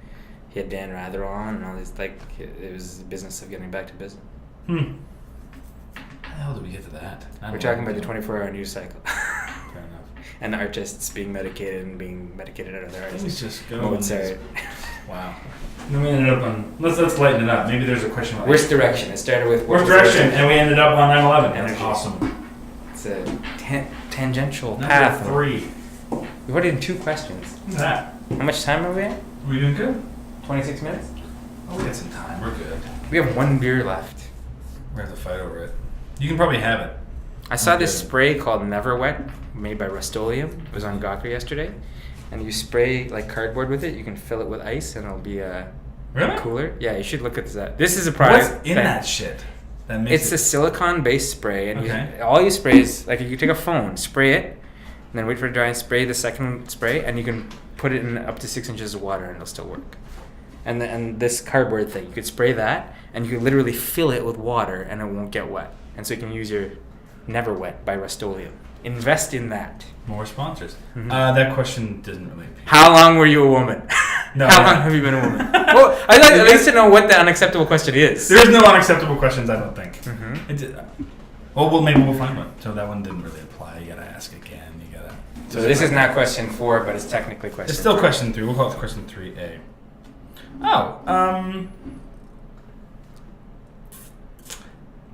he had Dan Rather on, and all these, like, it was the business of getting back to business. How the hell did we get to that? We're talking about the 24-hour news cycle. Fair enough. And the artists being medicated and being medicated out of their artists. Let's just go. Mozart. Wow. And we ended up on... Let's lighten it up. Maybe there's a question about... Worst direction. It started with... Worst direction, and we ended up on 9/11. That's awesome. It's a tangential Number path. 3. We've already done 2 questions. Look at that. How much time are we at? Are we doing good? 26 minutes? Oh, we got some time. We're good. We have 1 beer left. We're going to have to fight over it. You can probably have it. I saw this spray called Never Wet, made by Rust-Oleum. It was on Gawker yesterday. And you spray like cardboard with it. You can fill it with ice, and it'll be a cooler. Yeah, you should look at this. This is a product. What's in that shit? That makes it's a silicone-based spray, and all you spray is like you take a phone, spray it, and then wait for it to dry, and spray the second spray, and you can put it in up to 6 inches of water, and it'll still work. And this cardboard thing, you could spray that, and you could literally fill it with water, and it won't get wet. And so you can use your Never Wet by Rust-Oleum. Invest in that. More sponsors. That question doesn't really appeal. How long were you a woman? No. How long have you been a woman? Well, I'd like at least to know what the unacceptable question is. There is no unacceptable questions, I don't think. Well, maybe we'll find one. So that one didn't really apply. You gotta ask again. So this is not question 4, but it's technically question. It's still question 3. We'll call it question 3A. Oh,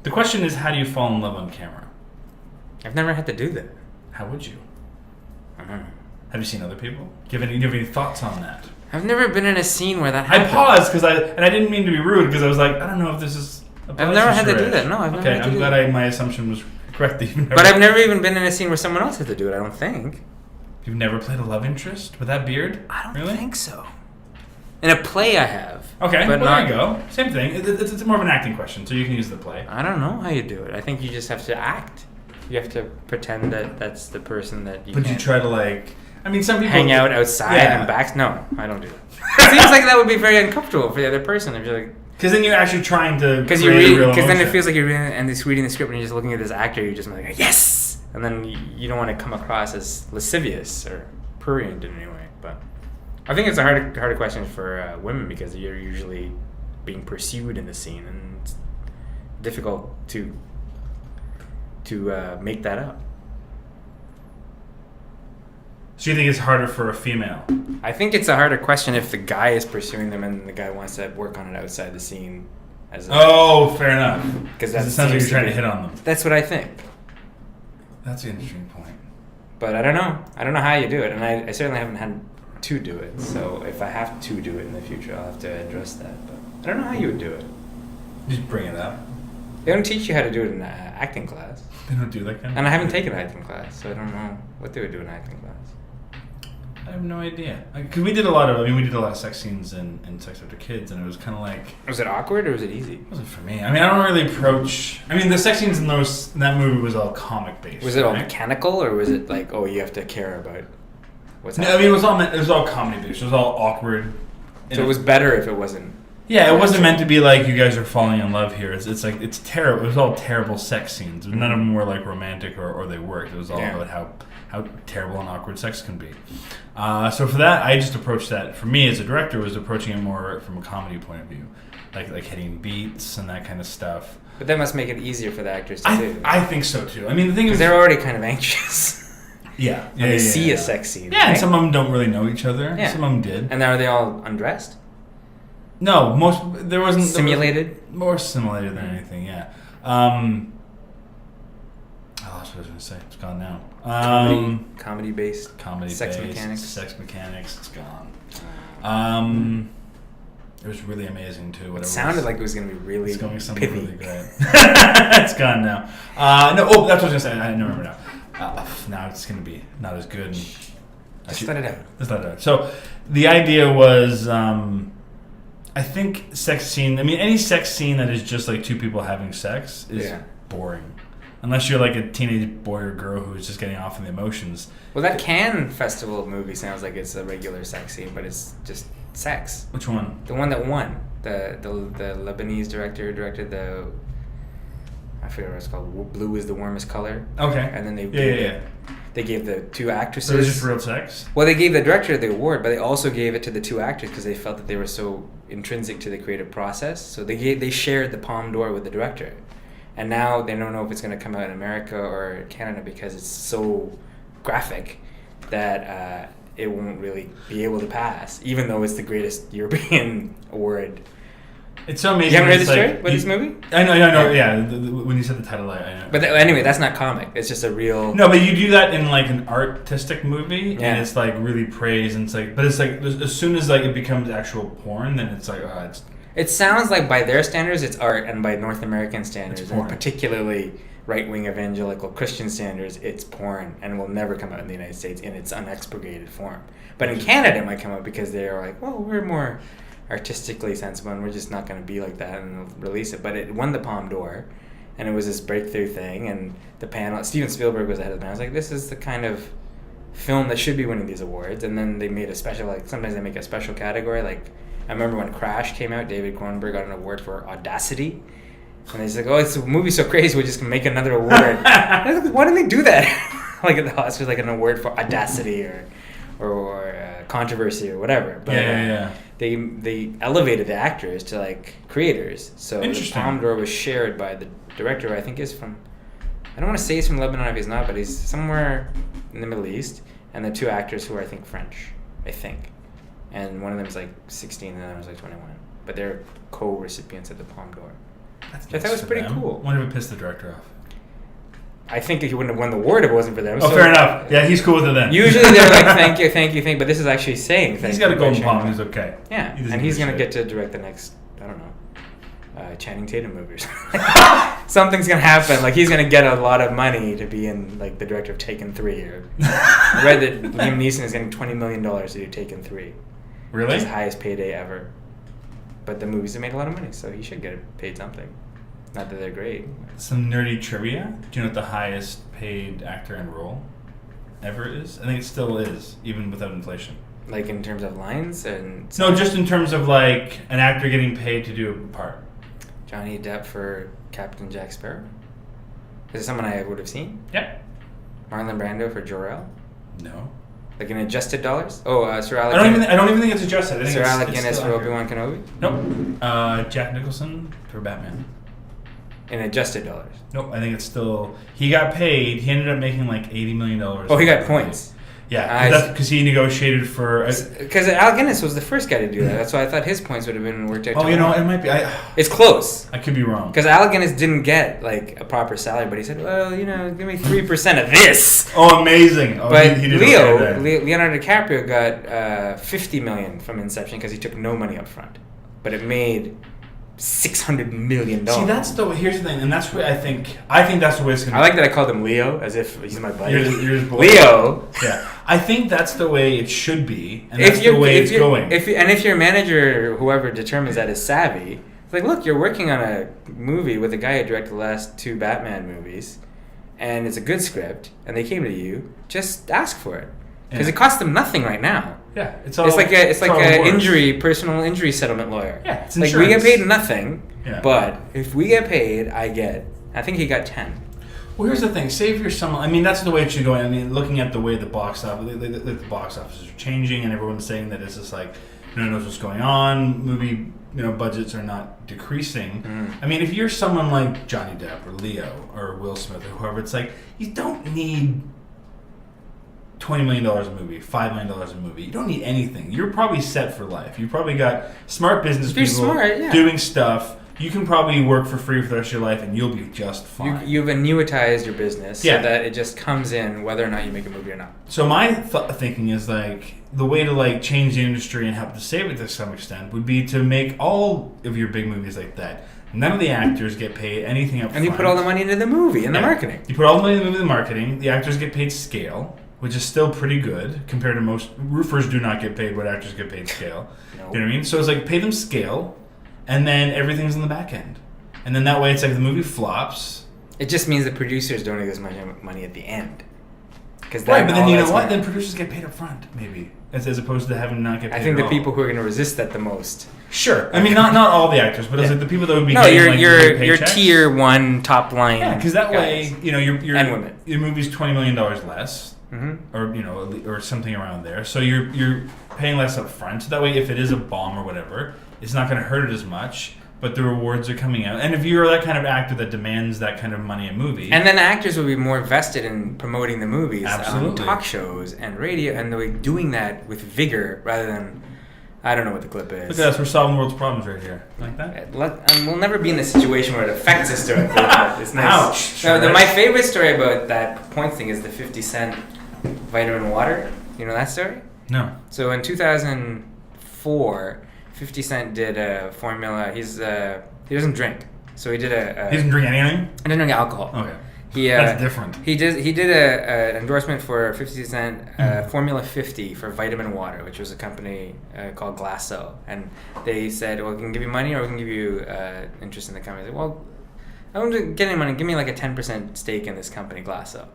the question is, how do you fall in love on camera? I've never had to do that. How would you? I don't know. Have you seen other people? Do you have any thoughts on that? I've never been in a scene where that happened. I paused because I didn't mean to be rude, because I was like, I don't know if this is. I've never had to do that. No, I've never had to do that. I'm glad my assumption was correct. But I've never even been in a scene where someone else had to do it. I don't think. You've never played a love interest with that beard? I don't think so. In a play, I have. Okay, well, there you go. Same thing. It's more of an acting question, so you can use the play. I don't know how you do it. I think you just have to act. You have to pretend that that's the person that you. But you try to some people hang out outside and back. No, I don't do that. It seems like that would be very uncomfortable for the other person if you're like. Because then you're actually trying to. Because then it feels like you're reading and reading the script and you're just looking at this actor. You're just like, yes, and then you don't want to come across as lascivious or prurient in any way. But I think it's a harder question for women, because you're usually being pursued in the scene, and it's difficult to make that up. So you think it's harder for a female? I think it's a harder question if the guy is pursuing them and the guy wants to work on it outside the scene. Fair enough. Because it sounds like you're trying to hit on them. That's what I think. That's an interesting point. But I don't know. I don't know how you do it, and I certainly haven't had to do it. So if I have to do it in the future, I'll have to address that. But I don't know how you would do it. Just bring it up. They don't teach you how to do it in acting class. They don't do that kind of thing? And I haven't taken acting class, so I don't know what they would do in acting class. I have no idea. Because we did a lot of sex scenes in Sex After Kids, and it was kind of like... Was it awkward or was it easy? It wasn't for me. I don't really approach... the sex scenes in that movie was all comic-based. Was it all mechanical, or was it like, you have to care about what's happening? It was all comedy-based. It was all awkward. So it was better if it wasn't... Yeah, it wasn't meant to be like, you guys are falling in love here. It's like, it's terrible. It was all terrible sex scenes. None of them were like romantic or they worked. It was all about how terrible and awkward sex can be. So for that, I just approached that, for me as a director, was approaching it more from a comedy point of view. Like hitting beats and that kind of stuff. But that must make it easier for the actors to do. I think so too. The thing is... they're already kind of anxious. Yeah. And they see a sex scene. Yeah, right? And some of them don't really know each other. Yeah. Some of them did. And are they all undressed? No, there wasn't... Simulated? More simulated than anything, yeah. I lost what I was going to say. It's gone now. Comedy-based. Sex mechanics. Sex mechanics. It's gone. It was really amazing, too. It sounded like it was going to be really pithy. It's going really great. It's gone now. That's what I was going to say. I don't remember now. Now it's going to be not as good. Just let it out. So the idea was... I think sex scene. I mean, any sex scene that is just like two people having sex is boring. Unless you're like a teenage boy or girl who's just getting off on the emotions. Well, that Cannes Festival movie sounds like it's a regular sex scene, but it's just sex. Which one? The one that won. The Lebanese director who directed the... I forget what it's called. Blue is the warmest color. Okay. And then they they gave the two actresses... So it was just real sex? Well, they gave the director the award, but they also gave it to the two actors because they felt that they were so intrinsic to the creative process. So they shared the Palme d'Or with the director. And now they don't know if it's going to come out in America or Canada because it's so graphic that it won't really be able to pass, even though it's the greatest European award. It's so amazing. You haven't heard the story about this movie? I know. Yeah, when you said the title, I know. But anyway, that's not comic. It's just a real... No, but you do that in like an artistic movie, and it's like really praised, and it's like... But it's like, as soon as like it becomes actual porn, then it's like, it's... It sounds like by their standards it's art, and by North American standards, and particularly right-wing evangelical Christian standards, it's porn, and will never come out in the United States in its unexpurgated form. But in Canada, it might come out because they are like, well, we're more artistically sensible, and we're just not going to be like that, and they'll release it. But it won the Palme d'Or, and it was this breakthrough thing, and the panel, Steven Spielberg was ahead of the panel. I was like, this is the kind of film that should be winning these awards. And then they made a special, like sometimes they make a special category, like I remember when Crash came out, David Cronenberg got an award for Audacity. And he's like, oh, it's a movie so crazy, we're just going to make another award. Like, why didn't they do that? Like at the Oscars, like an award for Audacity or controversy or whatever. But they elevated the actors to like creators. So the Palme d'Or was shared by the director, who I think is from, I don't want to say he's from Lebanon if he's not, but he's somewhere in the Middle East. And the two actors who are, I think, French, I think. And one of them is like 16 and the other was like 21. But they're co-recipients of the Palme d'Or. I thought that was pretty cool. Wonder if it pissed the director off. I think he wouldn't have won the award if it wasn't for them. Oh, so fair enough. Yeah, he's cool with it then. Usually they're like, thank you, thank you, thank you. But this is actually saying thank you. He's got a golden palm. He's okay. Yeah, and he's going to get to direct the next, I don't know, Channing Tatum movie or something. Something's going to happen. Like, he's going to get a lot of money to be in, like, the director of Taken 3. I read that Liam Neeson is getting $20 million to do Taken 3. Really? Which is the highest payday ever. But the movies have made a lot of money, so he should get paid something. Not that they're great. Some nerdy trivia. Do you know what the highest paid actor in role ever is? I think it still is, even without inflation. Like in terms of lines? And no, just in terms of like an actor getting paid to do a part. Johnny Depp for Captain Jack Sparrow? Is it someone I would have seen? Yep. Marlon Brando for Jor-El? No. Like in adjusted dollars? Oh, Sir Alec Guinness. I don't even think it's adjusted. I think Sir Alec Guinness for Obi-Wan Kenobi? Nope. Jack Nicholson for Batman. In adjusted dollars? Nope. I think it's still... He got paid. He ended up making like $80 million. Oh, he got points. Yeah, because he negotiated for... Because Alec Guinness was the first guy to do that. That's why I thought his points would have been worked out. Oh, you know, it might be... It's close. I could be wrong. Because Alec Guinness didn't get like a proper salary, but he said, well, you know, give me 3% of this. Oh, amazing. Oh, but he did Leonardo DiCaprio got $50 million from Inception because he took no money up front. But it made... $600 million. See, that's the here's the thing, and that's what I think that's the way it's gonna be. I like that I called him Leo as if he's my buddy. You're Leo. Yeah, I think that's the way it should be, and that's the way it's going. If your manager or whoever determines that is savvy, it's like, look, you're working on a movie with a guy who directed the last 2 Batman movies, and it's a good script, and they came to you, just ask for it. Because it costs them nothing right now. Yeah, it's like a personal injury settlement lawyer. Yeah, it's like insurance. we get paid nothing. Yeah. But if we get paid, I think he got 10. Well, here's the thing. Say if you're someone, I mean, that's the way it should go. I mean, looking at the way the box offices are changing, and everyone's saying that it's just like no one knows what's going on. Movie, budgets are not decreasing. I mean, if you're someone like Johnny Depp or Leo or Will Smith or whoever, it's like you don't need $20 million a movie, $5 million a movie. You don't need anything. You're probably set for life. You've probably got smart business people doing stuff. You can probably work for free for the rest of your life, and you'll be just fine. You've annuitized your business so that it just comes in whether or not you make a movie or not. So my thinking is like the way to like change the industry and help to save it to some extent would be to make all of your big movies like that. None of the actors get paid anything up front. And you put all the money into the movie and the marketing. You put all the money in the movie and the marketing. The actors get paid scale. which is still pretty good compared to most. Roofers do not get paid what actors get paid scale. Nope. You know what I mean? So it's like pay them scale, and then everything's in the back end. And then that way it's like the movie flops. It just means the producers don't make as much money at the end. Right, but then you know what? Then producers get paid up front, maybe. As opposed to having not get paid I think at the all. people who are going to resist that the most. Sure. I mean, not all the actors, but it's like the people that would be No, getting your paychecks. tier 1 top line. Yeah, because that guys. way, you know, And women. your movie's $20 million less, or you know, or something around there. So you're paying less up front. So that way, if it is a bomb or whatever, it's not going to hurt it as much. But the rewards are coming out. And if you're that kind of actor that demands that kind of money in movies, and then actors will be more vested in promoting the movies on Absolutely. talk shows and radio, and they'll be doing that with vigor rather than, I don't know what the clip is. look at us, we're solving the world's problems right here, like that. We'll never be in the situation where it affects us directly. It's nice. Ouch. My favorite story about that points thing is the 50 cent vitamin water. You know that story? No. So in 2004, 50 Cent did a formula. He doesn't drink, so he did He doesn't drink anything? He doesn't drink alcohol. Okay. That's different. He did an endorsement for 50 Cent Formula 50 for vitamin water, which was a company called Glasso, and they said, "Well, we can give you money, or we can give you interest in the company." I said, "Well, I don't get any money. Give me like a 10% stake in this company, Glasso."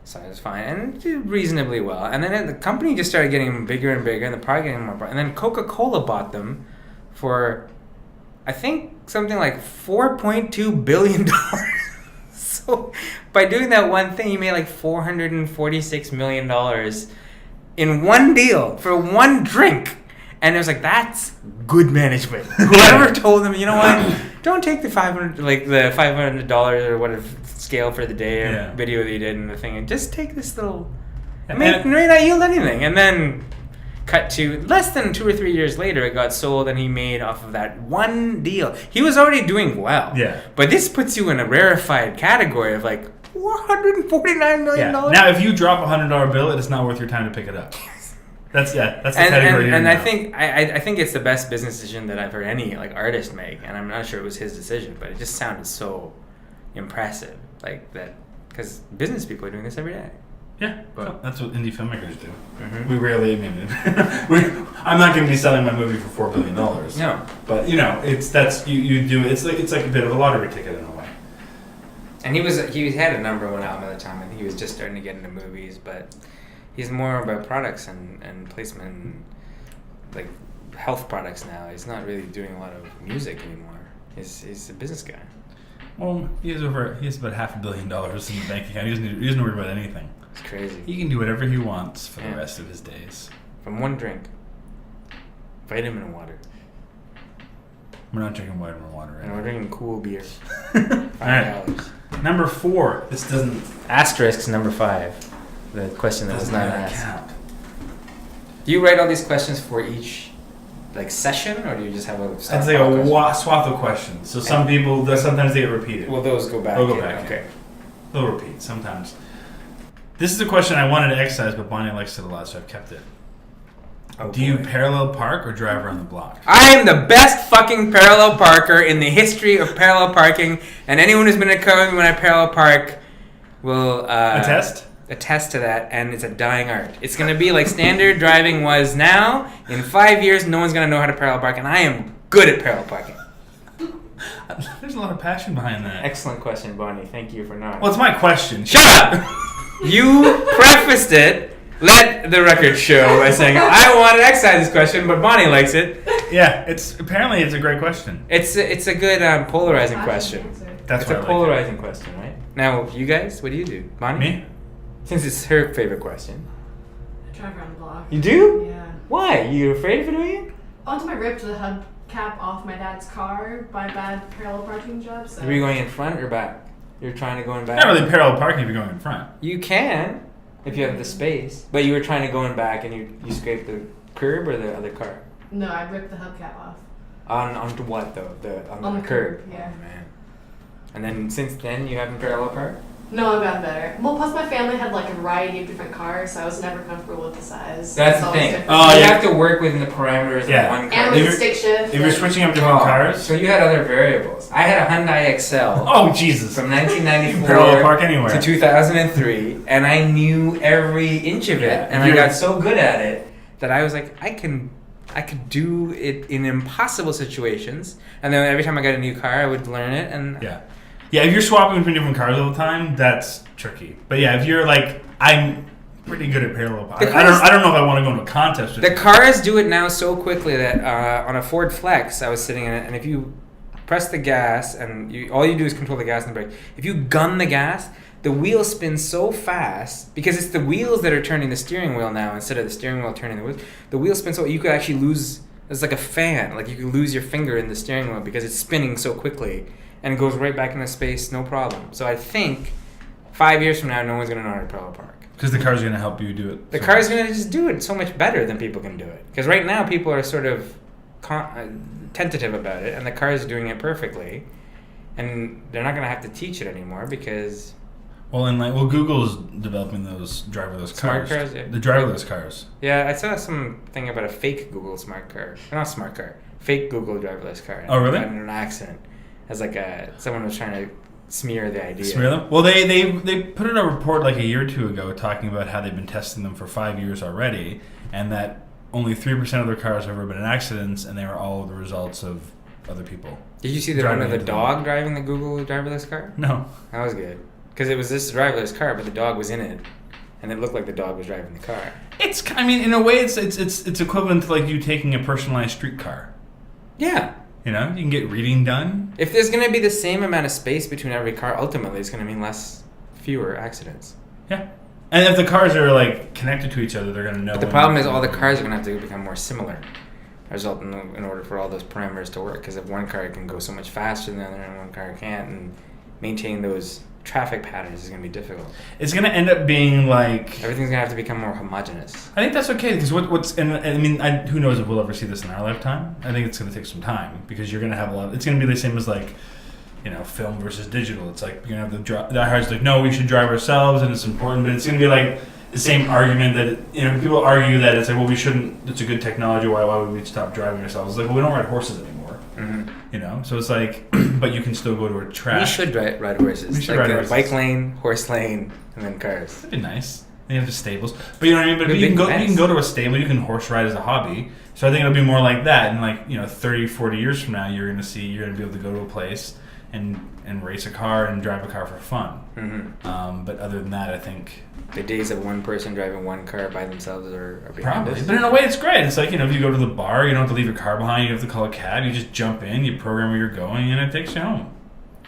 So it was fine, and it did reasonably well. And then the company just started getting bigger and bigger, and the product getting more. And then Coca-Cola bought them for, I think, something like $4.2 billion. So by doing that one thing, you made like $446 million in one deal for one drink. And it was like, that's good management. Whoever told them, you know what, don't take the $500 or whatever scale for the day or video that you did and the thing, and just take this little, may not yield anything. And then cut to less than 2 or 3 years later, it got sold, and he made off of that one deal. He was already doing well. Yeah. But this puts you in a rarefied category of like $449 million. Now, if you drop a $100 bill, it is not worth your time to pick it up. That's the category. And I think it's the best business decision that I've heard any like artist make, and I'm not sure it was his decision, but it just sounded so impressive, like that, because business people are doing this every day. Yeah, but that's what indie filmmakers do. Mm-hmm. We rarely, I'm not going to be selling my movie for $4 billion. No, but you know, you do. It's like a bit of a lottery ticket in a way. And he had a number one album at the time. I think he was just starting to get into movies, but he's more about products and placement, and, like health products now. He's not really doing a lot of music anymore. He's a business guy. Well, he has about $500 million in the bank account. He doesn't worry about anything. It's crazy. He can do whatever he wants for the rest of his days. From one drink. Vitamin water. We're not drinking vitamin water right And now. we're drinking cool beer. $5. Alright. Number 4. This doesn't... Asterisk number 5. The question that was not asked. count. Do you write all these questions for each like session, or do you just have a... It's like a swath of questions. So some people, sometimes they get repeated. Well, those go back. They'll go back. Okay. They'll repeat sometimes. This is a question I wanted to exercise, but Bonnie likes it a lot, so I've kept it. Oh, Do you parallel park or drive around the block? I am the best fucking parallel parker in the history of parallel parking, and anyone who's been to cover me when I parallel park will attest to that, and it's a dying art. It's going to be like standard driving was now. In 5 years, no one's going to know how to parallel park, and I am good at parallel parking. There's a lot of passion behind that. Excellent question, Bonnie. Thank you for not. Well, it's my question. Shut up! You prefaced it. Let the record show by saying, I want to exercise this question, but Bonnie likes it. Yeah, it's a great question. It's a good polarizing question. That's It's a polarizing question, right? Now, you guys, what do you do? Bonnie? Me? Since it's her favorite question. I drive around the block. You do? Yeah. Why? You afraid of doing it? One time I ripped the hubcap off my dad's car by a bad parallel parking job. So Are you going in front or back? You're trying to go in back? Not really parallel parking if you're going in front. You can, if you have the space. But you were trying to go in back, and you scraped the curb or the other car? No, I ripped the hubcap off. Onto what, though? On the curb? Yeah. Oh, man. And then, since then, you haven't parallel parked? No, I've gotten better. Well, plus my family had like a variety of different cars, so I was never comfortable with the size. That's It's the always thing. different. Oh, You yeah. have to work within the parameters Yeah. of one car. And If with you're- the stick shift. If you're switching up different cars. So you had other variables. I had a Hyundai Excel Oh, Jesus. from 1994 Parallel park anywhere. to 2003, and I knew every inch of it, Yeah. and I got so good at it that I was like, I could do it in impossible situations, and then every time I got a new car, I would learn it, and Yeah. Yeah, if you're swapping between different cars all the time, that's tricky. But yeah, if you're like, I'm pretty good at parallel park. I don't know if I want to go into a contest with the you. cars do it now so quickly that on a Ford Flex, I was sitting in it, and if you press the gas and all you do is control the gas and the brake, if you gun the gas, the wheel spins so fast because it's the wheels that are turning the steering wheel now instead of the steering wheel turning the wheels. The wheel spins so you could actually lose. It's like a fan. Like you could lose your finger in the steering wheel because it's spinning so quickly and it goes right back into space, no problem. So I think 5 years from now, no one's gonna know how to parallel park. Because the car's going to help you do it. The car's going to just do it so much better than people can do it. Because right now, people are sort of tentative about it, and the car is doing it perfectly. And they're not going to have to teach it anymore because... Well, Google's developing those driverless Smart cars. cars, yeah. The driverless cars. Yeah, I saw something about a fake Google smart car. Not smart car. Fake Google driverless car. Oh, really? In an accident. As like someone was trying to smear the idea. Smear them? Well, they put in a report like a year or two ago talking about how they've been testing them for 5 years already, and that only 3% of their cars have ever been in accidents, and they were all the results of other people. Did you see the one of the dog driving the Google driverless car? No. That was good. Because it was this driverless car, but the dog was in it, and it looked like the dog was driving the car. In a way, it's equivalent to like you taking a personalized street car. Yeah. You know, you can get reading done. If there's going to be the same amount of space between every car, ultimately it's going to mean fewer accidents. Yeah. And if the cars are like connected to each other, they're going to know. But the problem is all the cars are going to have to become more similar. Result in order for all those parameters to work. Because if one car can go so much faster than the other and one car can't, and maintaining those traffic patterns is going to be difficult. It's going to end up being like... Everything's going to have to become more homogenous. I think that's okay, because who knows if we'll ever see this in our lifetime. I think it's going to take some time, because you're going to have a lot... It's going to be the same as like, film versus digital. It's like you're going to have the diehards like, no, we should drive ourselves, and it's important, but it's going to be like the same argument that, people argue that it's like, well, we shouldn't, it's a good technology, why would we stop driving ourselves? It's like, well, we don't ride horses anymore. Mm-hmm. So it's like, but you can still go to a track. We should ride horses. We should like ride a horses. bike lane, horse lane, and then cars. That'd be nice. Then you have the stables, but you know what I mean. But It'd you be can go. You nice. can go to a stable. You can horse ride as a hobby. So I think it'll be more like that. And 30, 40 years from now, you're gonna be able to go to a place and race a car and drive a car for fun. Mm-hmm. But other than that, I think The days of one person driving one car by themselves are behind probably. us. But in a way, it's great. It's like if you go to the bar, you don't have to leave your car behind. You don't have to call a cab. You just jump in. You program where you're going, and it takes you home.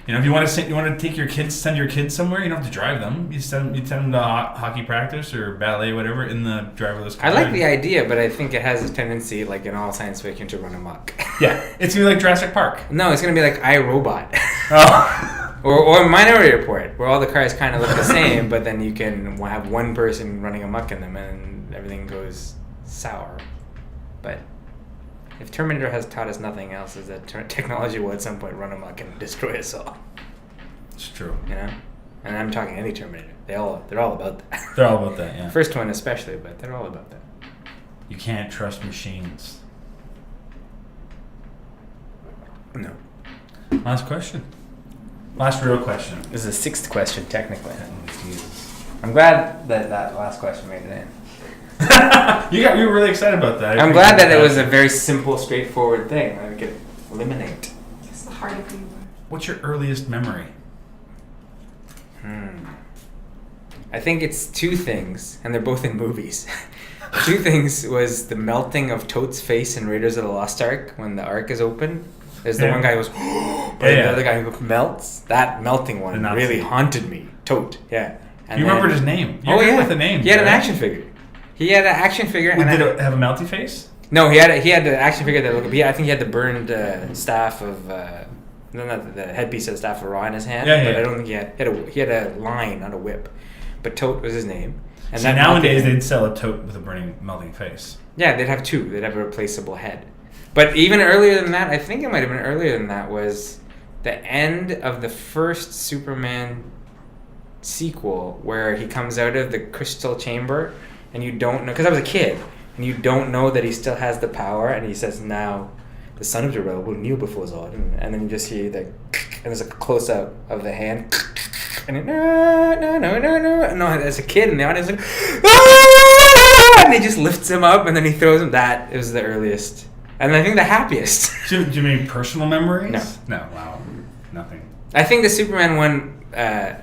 If you want to take your kids, send your kids somewhere, you don't have to drive them. You send them to hockey practice or ballet, whatever, in the driverless car. I like the idea, but I think it has a tendency, like in all science fiction, to run amok. Yeah, it's gonna be like Jurassic Park. No, it's gonna be like iRobot. Oh. or Minority Report, where all the cars kind of look the same, but then you can have one person running amok in them, and everything goes sour. But if Terminator has taught us nothing else, is that technology will at some point run amok and destroy us all. It's true. And I'm talking any Terminator. They're all about that. They're all about that, yeah. First one especially, but they're all about that. You can't trust machines. No. Last question. Last real question. This is the sixth question, technically. Oh, Jesus. I'm glad that last question made it in. You were really excited about that. I'm glad that it was a very simple, straightforward thing that we could eliminate. It's the harder for you. What's your earliest memory? I think it's two things, and they're both in movies. Two things was the melting of Toad's face in Raiders of the Lost Ark when the Ark is open. There's the one guy who goes, the other guy who melts. That melting one really haunted me. Toad, yeah. And you remembered his name. You with the name. He had an action figure. Did it have a melty face? No, he had an action figure that looked. I think he had the burned staff of. Not the headpiece of the staff of Ra in his hand. But I don't think he had a line, not a whip. But Tote was his name. And so nowadays they'd sell a tote with a melting face. Yeah, they'd have two. They'd have a replaceable head. But even earlier than that, I think it might have been earlier than that, was the end of the first Superman sequel where he comes out of the crystal chamber and you don't know, because I was a kid, and you don't know that he still has the power, and he says, now the son of Jor-El will kneel before Zod, and then you just hear the, and there's a close up of the hand, and it, no, as a kid in the audience, like, and he just lifts him up, and then he throws him. That is the earliest, and I think the happiest. Do you mean personal memories? No. Wow, nothing. I think the Superman one,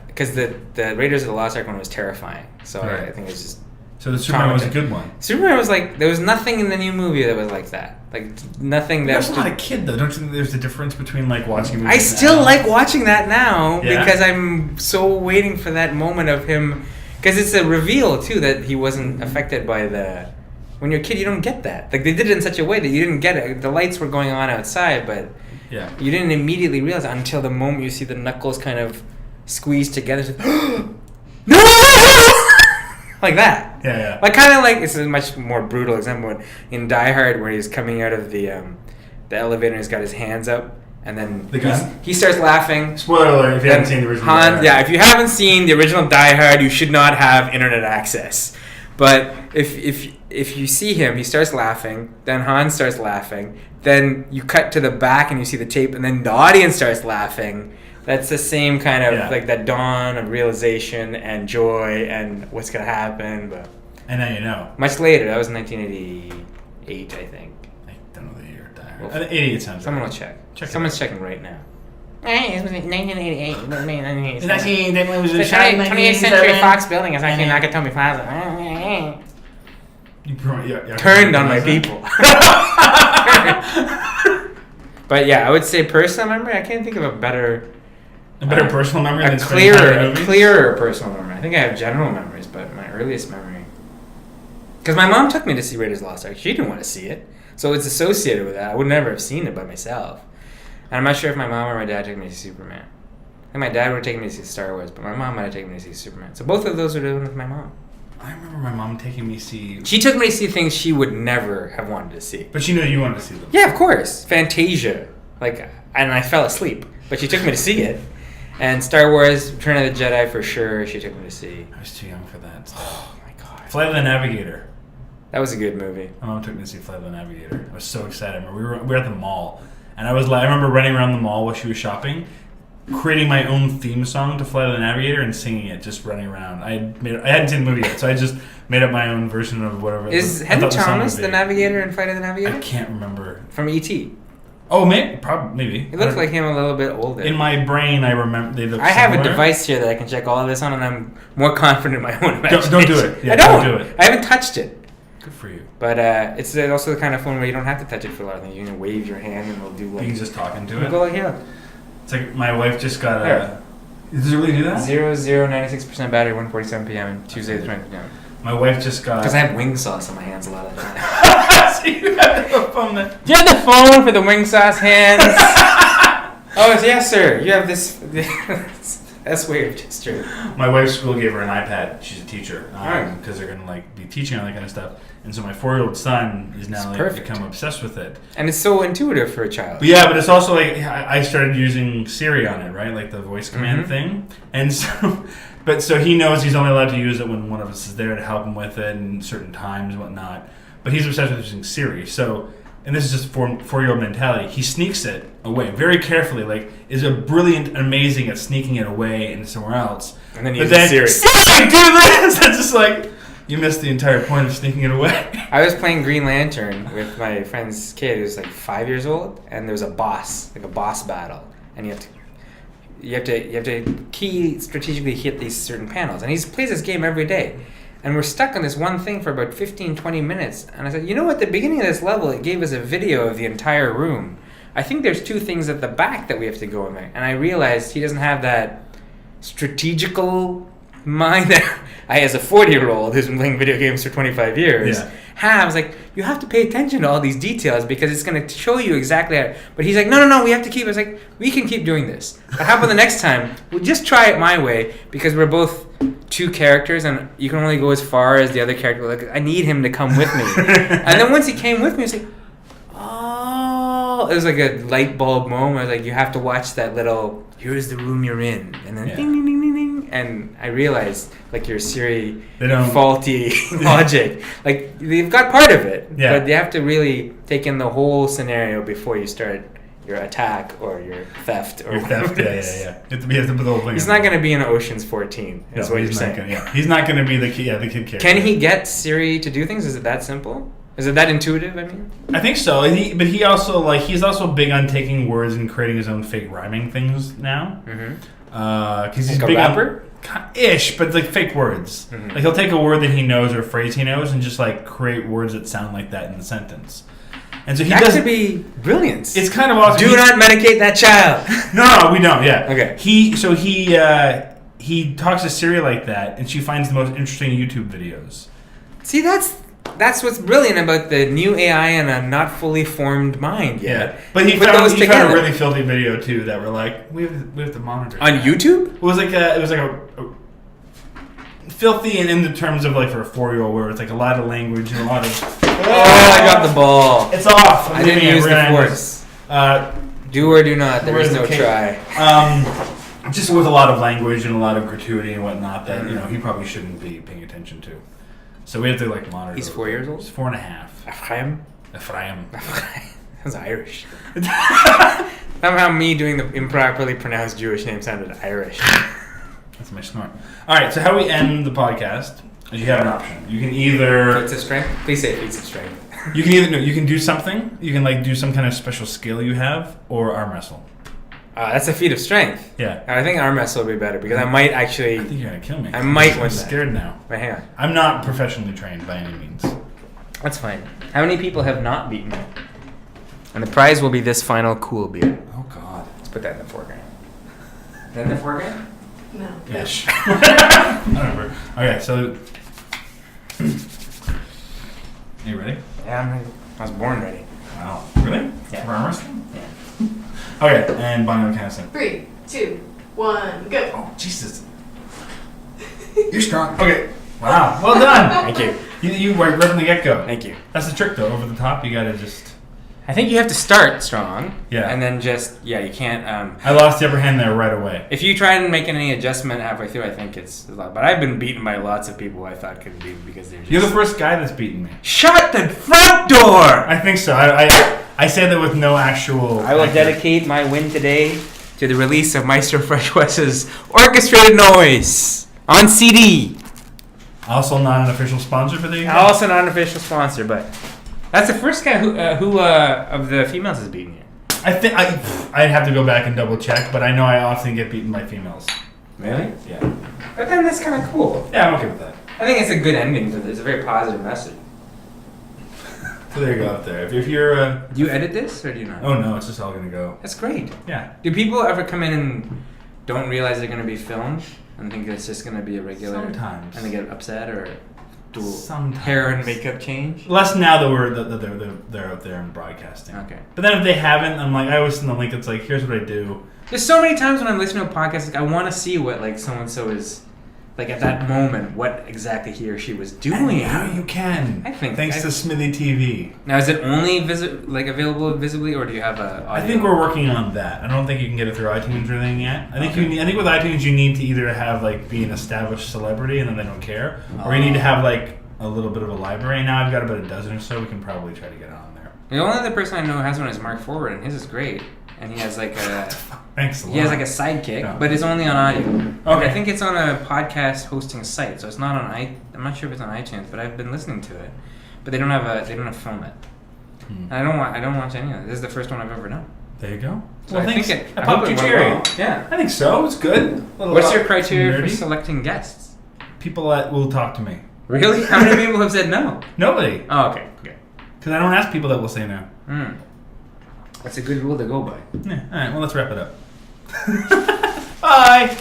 because the Raiders of the Lost Ark one was terrifying, so Right. I think it was just. So the Superman was a good one. Superman was like, there was nothing in the new movie that was like that. Like, nothing that... That's not a kid, though. Don't you think there's a difference between, like, watching movies I still now? like watching that now, Yeah? because I'm so waiting for that moment of him... Because it's a reveal, too, that he wasn't affected by the... When you're a kid, you don't get that. Like, they did it in such a way that you didn't get it. The lights were going on outside, but Yeah. you didn't immediately realize it until the moment you see the knuckles kind of squeeze together. It's like, no! Like that. Yeah. Like, kind of like, it's a much more brutal example in Die Hard where he's coming out of the elevator and he's got his hands up, and then The gun? he starts laughing. Spoiler alert if you haven't seen the original. Yeah, if you haven't seen the original Die Hard, you should not have internet access. But if you see him, he starts laughing, then Hans starts laughing, then you cut to the back and you see the tape, and then the audience starts laughing. That's the same kind of, like, that dawn of realization and joy and what's going to happen. But And now you know. much later, that was 1988, I think. I don't know the year of Die Hard. Well, 88 sounds Someone right. will check. Check it Someone's out. checking right now. It was 1988. 20th Century Fox building is actually Nakatomi Plaza. Yeah, Turned on my people. But yeah, I would say personal memory. I can't think of a better... A better personal memory a than spending time in movies? clearer personal memory. I think I have general memories, but my earliest memory, because my mom took me to see Raiders of the Lost Ark. She didn't want to see it, so it's associated with that. I would never have seen it by myself, and I'm not sure if my mom or my dad took me to see Superman. I think my dad would have taken me to see Star Wars, but my mom might have taken me to see Superman. So both of those were done with my mom. I remember my mom taking me to see... She took me to see things she would never have wanted to see. But she knew you wanted to see them. Yeah, of course. Fantasia, and I fell asleep, but she took me to see it. And Star Wars, Return of the Jedi, for sure, she took me to see. I was too young for that. Oh my god. Flight of the Navigator. That was a good movie. My mom took me to see Flight of the Navigator. I was so excited. We were at the mall, and I remember running around the mall while she was shopping, creating my own theme song to Flight of the Navigator and singing it, just running around. I hadn't seen the movie yet, so I just made up my own version of whatever. Is I Henry thought the song Thomas would the be. Navigator in Flight of the I Navigator? can't remember. From E.T. Oh, maybe. He looked like him a little bit older. In my brain, I remember they look. I have a similar. device here that I can check all of this on, and I'm more confident in my own imagination. Don't do it. Yeah, I don't. don't do it. I haven't touched it. Good for you. But it's also the kind of phone where you don't have to touch it for a lot of things. You can wave your hand and it'll do You like... can just talk into It'll it. go like, yeah. It's like my wife just got a. There. Does it really do that? 96% battery, 1:47 p.m. and Tuesday the 20th p.m. My wife just got. Because I have wing sauce on my hands a lot of the time. So you have the phone that. Do you have the phone for the wing sauce hands? Oh, yes, sir. You have this... That's weird. It's true. My wife's school gave her an iPad. She's a teacher Alright. because they're gonna be teaching on that kind of stuff. And so my 4-year-old son is now It's perfect. become obsessed with it. And it's so intuitive for a child. But yeah, but it's also like I started using Siri on it, right? Like the voice command Mhm. thing. And so, so he knows he's only allowed to use it when one of us is there to help him with it and certain times and whatnot. But he's obsessed with using Siri. So, and this is just 4-year-old mentality. He sneaks it away very carefully. Like, is a brilliant, amazing at sneaking it away into somewhere else. And then But uses Siri. Siri, do this! It's just like, you missed the entire point of sneaking it away. I was playing Green Lantern with my friend's kid who's like 5 years old, and there was a boss battle, and you have to strategically hit these certain panels, and he plays this game every day, and we're stuck on this one thing for about 15-20 minutes, and I said, you know, at the beginning of this level, it gave us a video of the entire room. I think there's 2 things at the back that we have to go in there, and I realized he doesn't have that strategical mind that I, as a 40-year-old who's been playing video games for 25 years, have. Like, you have to pay attention to all these details because it's going to show you exactly how. But he's like, no, we have to keep. I was like, we can keep doing this. But how about the next time? We'll just try it my way because we're both 2 characters and you can only go as far as the other character. Like, I need him to come with me. And then once he came with me, I was like, oh. It was like a light bulb moment. I was like, you have to watch that little, here's the room you're in. And then ding, ding, ding, ding, ding. and I realized like your Siri They don't- faulty logic. Like they've got part of it, Yeah. but you have to really take in the whole scenario before you start your attack or your theft or Your whatever theft, it yeah. is. You have to put the whole thing. He's in not there. going to be in Ocean's 14, is No, what you're he's not saying. gonna- yeah. He's not going to be the kid character. Can he get Siri to do things? Is it that simple? Is it that intuitive? I mean, I think so. But he also he's also big on taking words and creating his own fake rhyming things now. Because he's Like a big rapper? on ish, but like fake words. Like he'll take a word that he knows or a phrase he knows and just like create words that sound like that in the sentence. And so he that does. could be brilliance. It's kind of awesome. Do not medicate that child. No, we don't. Yeah. Okay. He talks to Siri like that, and she finds the most interesting YouTube videos. See, that's what's brilliant about the new AI and a not fully formed mind yet. But he Put found those a together. really filthy video too that were like we have to monitor On YouTube? It was like a filthy and in the terms of like for a 4-year-old where it's like a lot of language and a lot of. Oh, I got the ball. It's off. I didn't use the force. Do or do not. There is no try. Just with a lot of language and a lot of gratuity and whatnot that he probably shouldn't be paying attention to. So we have to like monitor. He's 4 years old? He's 4.5. Ephraim. That's Irish. Somehow me doing the improperly pronounced Jewish name sounded Irish. That's my snort. All right, so how we end the podcast is you have an option. You can either Feats of strength? Please say feats of strength. you can do something. You can like do some kind of special skill you have or arm wrestle. That's a feat of strength. Yeah. I think arm wrestle would be better because I might actually. I think you're gonna kill me. I might win I'm that. scared now. Wait, hang on. I'm not professionally trained by any means. That's fine. How many people have not beaten me? And the prize will be this final cool beer. Oh God. Let's put that in the foreground. Is that in the foreground? No. Ish. Whatever. Okay, so are you ready? Yeah, I'm ready. I was born ready. Wow. Really? Yeah. For arm wrestling? Yeah. Okay, and Bonnie McCann. 3, 2, 1, go. Oh Jesus. You're strong. Okay. Wow. Well done. Thank you. You were right from the get-go. Thank you. That's the trick, though. Over the top, you gotta just. I think you have to start strong. Yeah. And then just, you can't. I lost the upper hand there right away. If you try and make any adjustment halfway through, I think it's a lot. But I've been beaten by lots of people who I thought could beat me because they're just. You're the first guy that's beaten me. Shut the front door! I think so. I say that with no actual. I will dedicate my win today to the release of Maestro Fresh West's Orchestrated Noise on CD. Also, not an official sponsor, but there you go. Also not an official sponsor, but that's the first guy who of the females has beaten you. I think I'd have to go back and double check, but I know I often get beaten by females. Really? Yeah. But then that's kind of cool. Yeah, I'm okay with that. I think it's a good ending to this. It's a very positive message. So there you go up there. If you're Do you edit this or do you not? oh no, it's just all gonna go. That's great. Yeah. Do people ever come in and don't realize they're going to be filmed and think it's just going to be a regular? Sometimes. And they get upset or do Sometimes. hair and makeup change? Less now that they're out there and broadcasting. Okay. But then if they haven't, I'm like I always send the link. It's like here's what I do. There's so many times when I'm listening to a podcast, like I want to see what like so and so is like at that moment, what exactly he or she was doing. And now you can. I think thanks to Smithy TV. Now, is it only available visibly, or do you have a? I think we're working on that. I don't think you can get it through iTunes or anything yet. I think I think with iTunes you need to either have like be an established celebrity and then they don't care, or you need to have like a little bit of a library. Now I've got about a dozen or so. We can probably try to get it on there. The only other person I know who has one is Mark Forward, and his is great. And he has like a Thanks a lot. he has like a sidekick, Yeah. but it's only on audio. Okay. I think it's on a podcast hosting site, so it's not on I'm not sure if it's on iTunes, but I've been listening to it. But they don't have film it. And I don't watch any of it. This is the first one I've ever done. There you go. So Well, I thanks. think I I popped hope your it went cherry. well. Yeah. I think so. It's good. What's your criteria for nerdy. selecting guests? People that will talk to me? Really? How many people have said no? Nobody. Oh, okay. Okay. Because I don't ask people that will say no. That's a good rule to go by. Yeah. All right. Well, let's wrap it up. Bye.